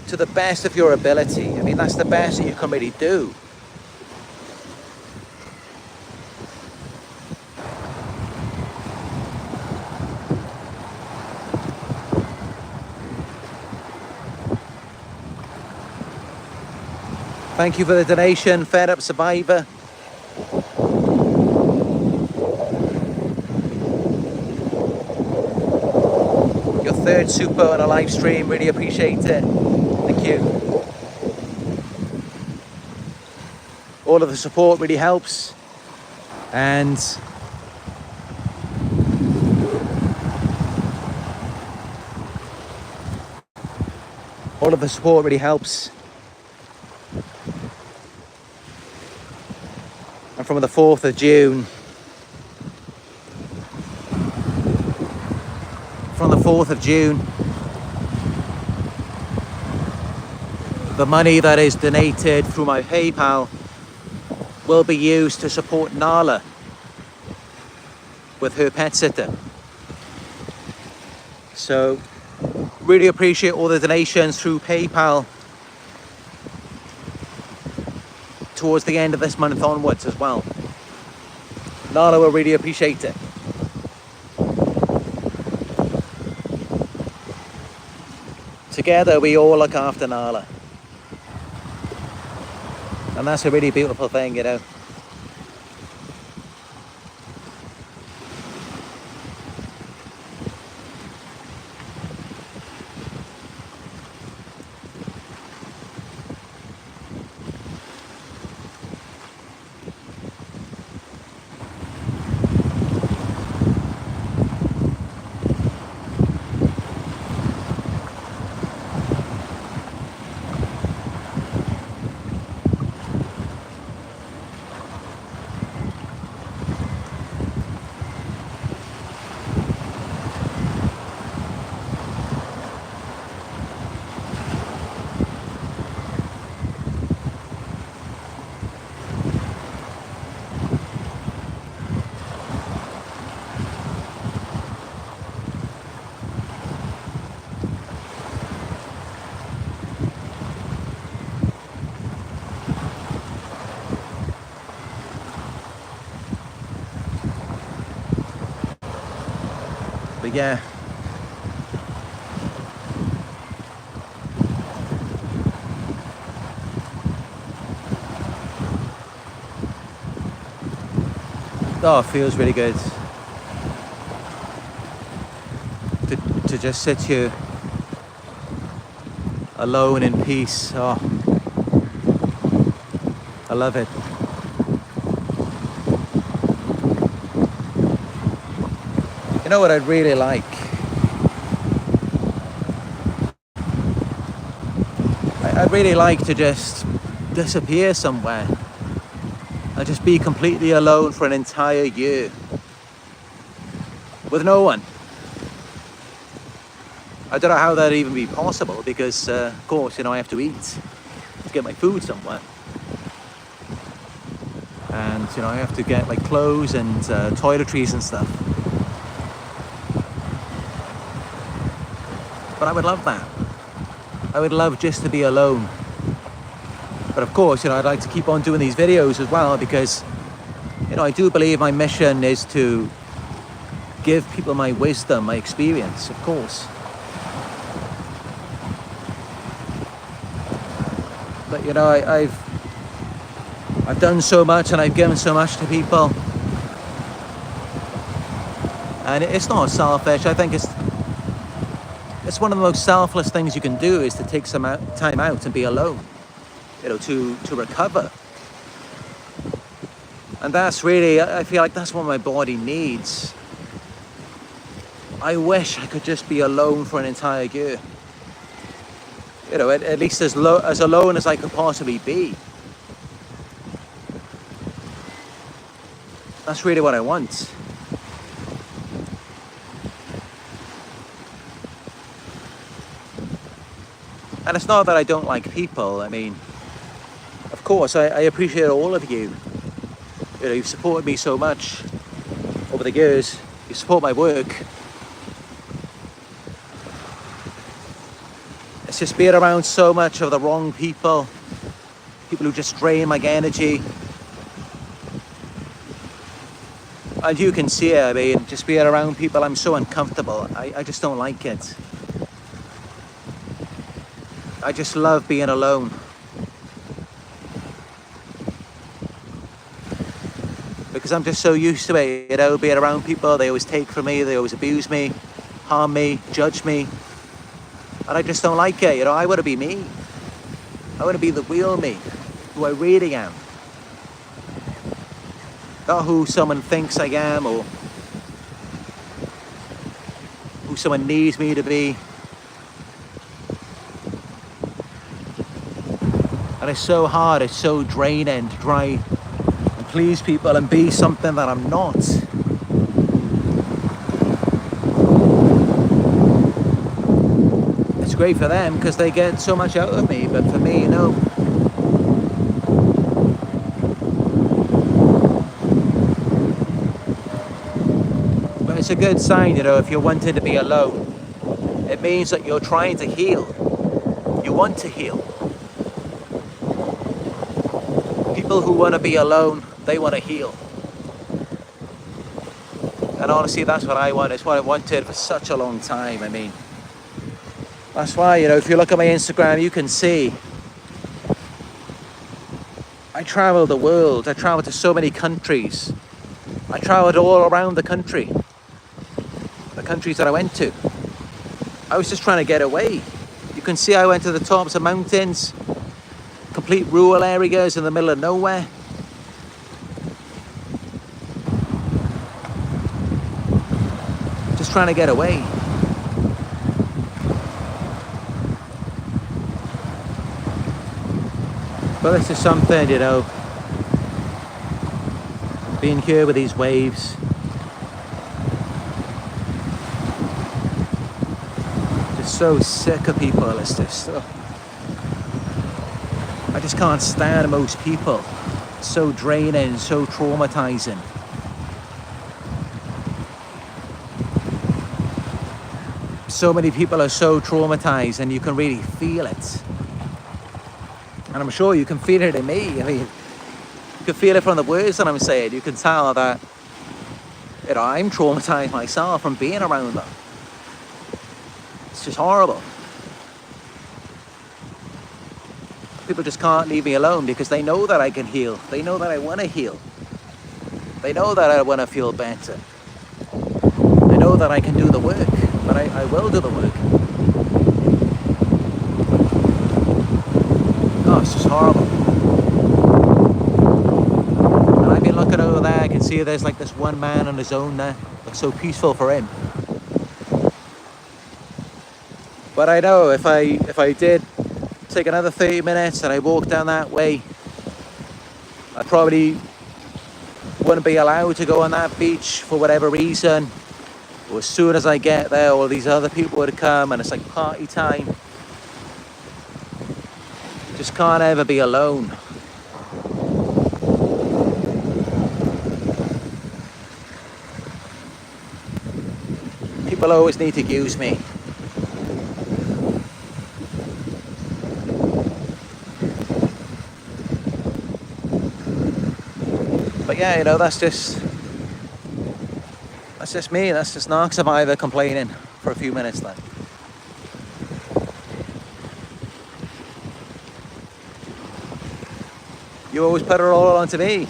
to the best of your ability. I mean, that's the best that you can really do. Thank you for the donation, Fed Up Survivor. Your third super on a live stream, really appreciate it. Thank you. All of the support really helps. And all of the support really helps. And from the 4th of June, the money that is donated through my PayPal will be used to support Nala with her pet sitter. So really appreciate all the donations through PayPal towards the end of this month onwards as well. Nala will really appreciate it. Together we all look after Nala. And that's a really beautiful thing, you know. But yeah, oh, it feels really good to just sit here alone in peace. Oh, I love it. You know what I'd really like? I'd really like to just disappear somewhere and just be completely alone for an entire year with no one. I don't know how that'd even be possible, because of course, you know, I have to eat to get my food somewhere. And, you know, I have to get like clothes and toiletries and stuff. But I would love that. I would love just to be alone. But of course, you know, I'd like to keep on doing these videos as well, because I do believe my mission is to give people my wisdom, my experience, of course. But I've done so much and I've given so much to people, and it's not selfish. I think it's one of the most selfless things you can do, is to take some time out and be alone, to recover. And that's really, I feel like that's what my body needs. I wish I could just be alone for an entire year. At least as alone as I could possibly be. That's really what I want. And it's not that I don't like people. I mean, of course, I appreciate all of you. You've supported me so much over the years. You support my work. It's just being around so much of the wrong people who just drain my energy. And you can see it, I mean, just being around people, I'm so uncomfortable. I just don't like it. I just love being alone. Because I'm just so used to it, being around people. They always take from me, they always abuse me, harm me, judge me. And I just don't like it, I want to be me. I want to be the real me, who I really am. Not who someone thinks I am, or who someone needs me to be. And it's so hard, it's so draining to try and please people and be something that I'm not. It's great for them because they get so much out of me, but for me, no. But it's a good sign, if you're wanting to be alone. It means that you're trying to heal. You want to heal. People who want to be alone, they want to heal. And honestly, that's what I want. It's what I wanted for such a long time. I mean, that's why, if you look at my Instagram, you can see I travel the world. I travel to so many countries. I traveled all around the country. The countries that I went to. I was just trying to get away. You can see I went to the tops of mountains, complete rural areas in the middle of nowhere. Just trying to get away. But this is something, being here with these waves. Just so sick of people. It's just, I just can't stand most people. It's so draining, so traumatizing. So many people are so traumatized, and you can really feel it. And I'm sure you can feel it in me. I mean, you can feel it from the words that I'm saying. You can tell that, I'm traumatized myself from being around them. It's just horrible. People just can't leave me alone because they know that I can heal. They know that I want to heal. They know that I want to feel better. They know that I can do the work, but I will do the work. Oh, it's just horrible. And I've been looking over there, I can see there's like this one man on his own there. Looks so peaceful for him. But I know if I did take another 30 minutes and I walked down that way, I probably wouldn't be allowed to go on that beach for whatever reason. Or as soon as I get there, all these other people would come and it's like party time. Just can't ever be alone. People always need to use me. But yeah, you know, that's just me. That's just Narc Survivor complaining for a few minutes then. You always put it all onto me.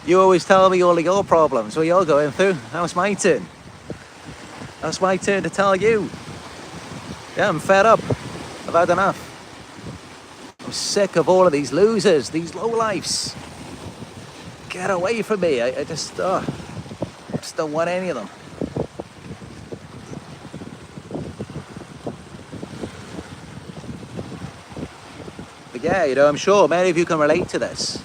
You always tell me all of your problems, what you're going through. Now it's my turn. That's my turn to tell you. Yeah, I'm fed up. I've had enough. I'm sick of all of these losers, these lowlifes. Get away from me. I just don't want any of them. But yeah, you know, I'm sure many of you can relate to this.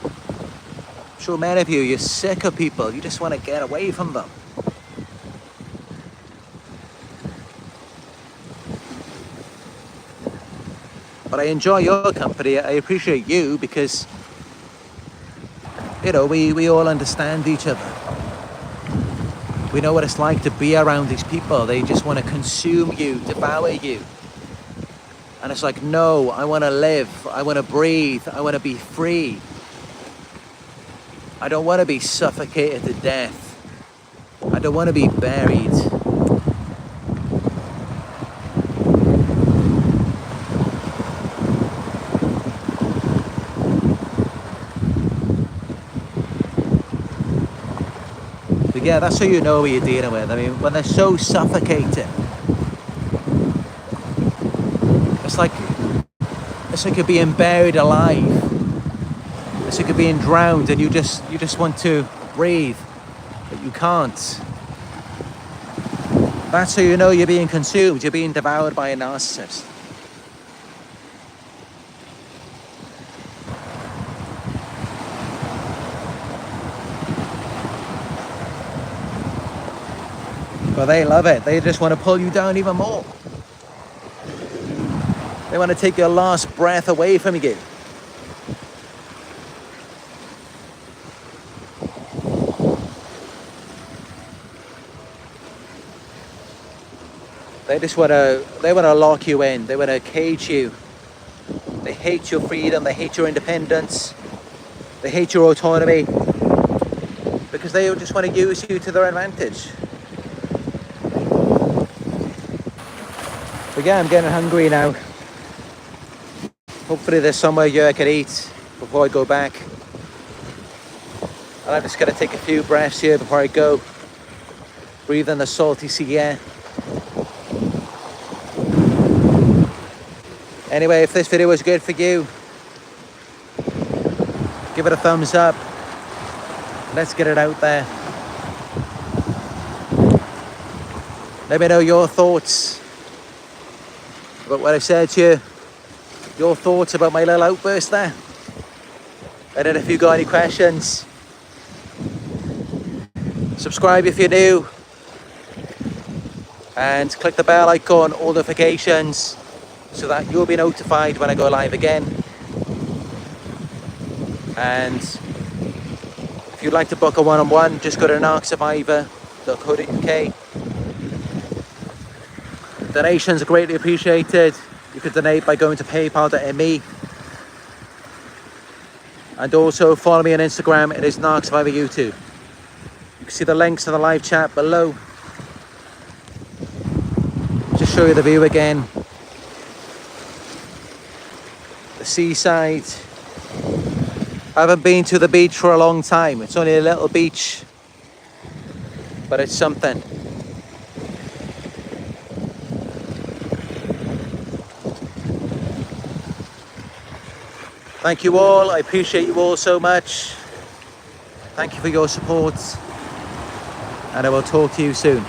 I'm sure many of you, you're sick of people. You just want to get away from them. But I enjoy your company. I appreciate you because, you know, we all understand each other. We know what it's like to be around these people. They just want to consume you, devour you. And it's like, no, I want to live. I want to breathe. I want to be free. I don't want to be suffocated to death. I don't want to be buried. But yeah, that's how you know what you're dealing with. I mean, when they're so suffocating, it's like you're being buried alive. It's like you're being drowned, and you just want to breathe, but you can't. That's how you know you're being consumed. You're being devoured by a narcissist. But they love it. They just want to pull you down even more. They want to take your last breath away from you. They want to lock you in. They want to cage you. They hate your freedom. They hate your independence. They hate your autonomy. Because they just want to use you to their advantage. But yeah, I'm getting hungry now. Hopefully there's somewhere here I can eat before I go back. And I'm just going to take a few breaths here before I go. Breathe in the salty sea air. Anyway, if this video was good for you, give it a thumbs up. Let's get it out there. Let me know your thoughts about what I said to you. Your thoughts about my little outburst there. And then if you got any questions, subscribe if you're new. And click the bell icon, all notifications, so that you'll be notified when I go live again. And if you'd like to book a one-on-one, just go to narcsurvivor.co.uk. Donations are greatly appreciated. You can donate by going to paypal.me. And also follow me on Instagram. It is Narc Survivor YouTube. You can see the links to the live chat below. Just show you the view again. The seaside. I haven't been to the beach for a long time. It's only a little beach, but it's something. Thank you all. I appreciate you all so much. Thank you for your support, and I will talk to you soon.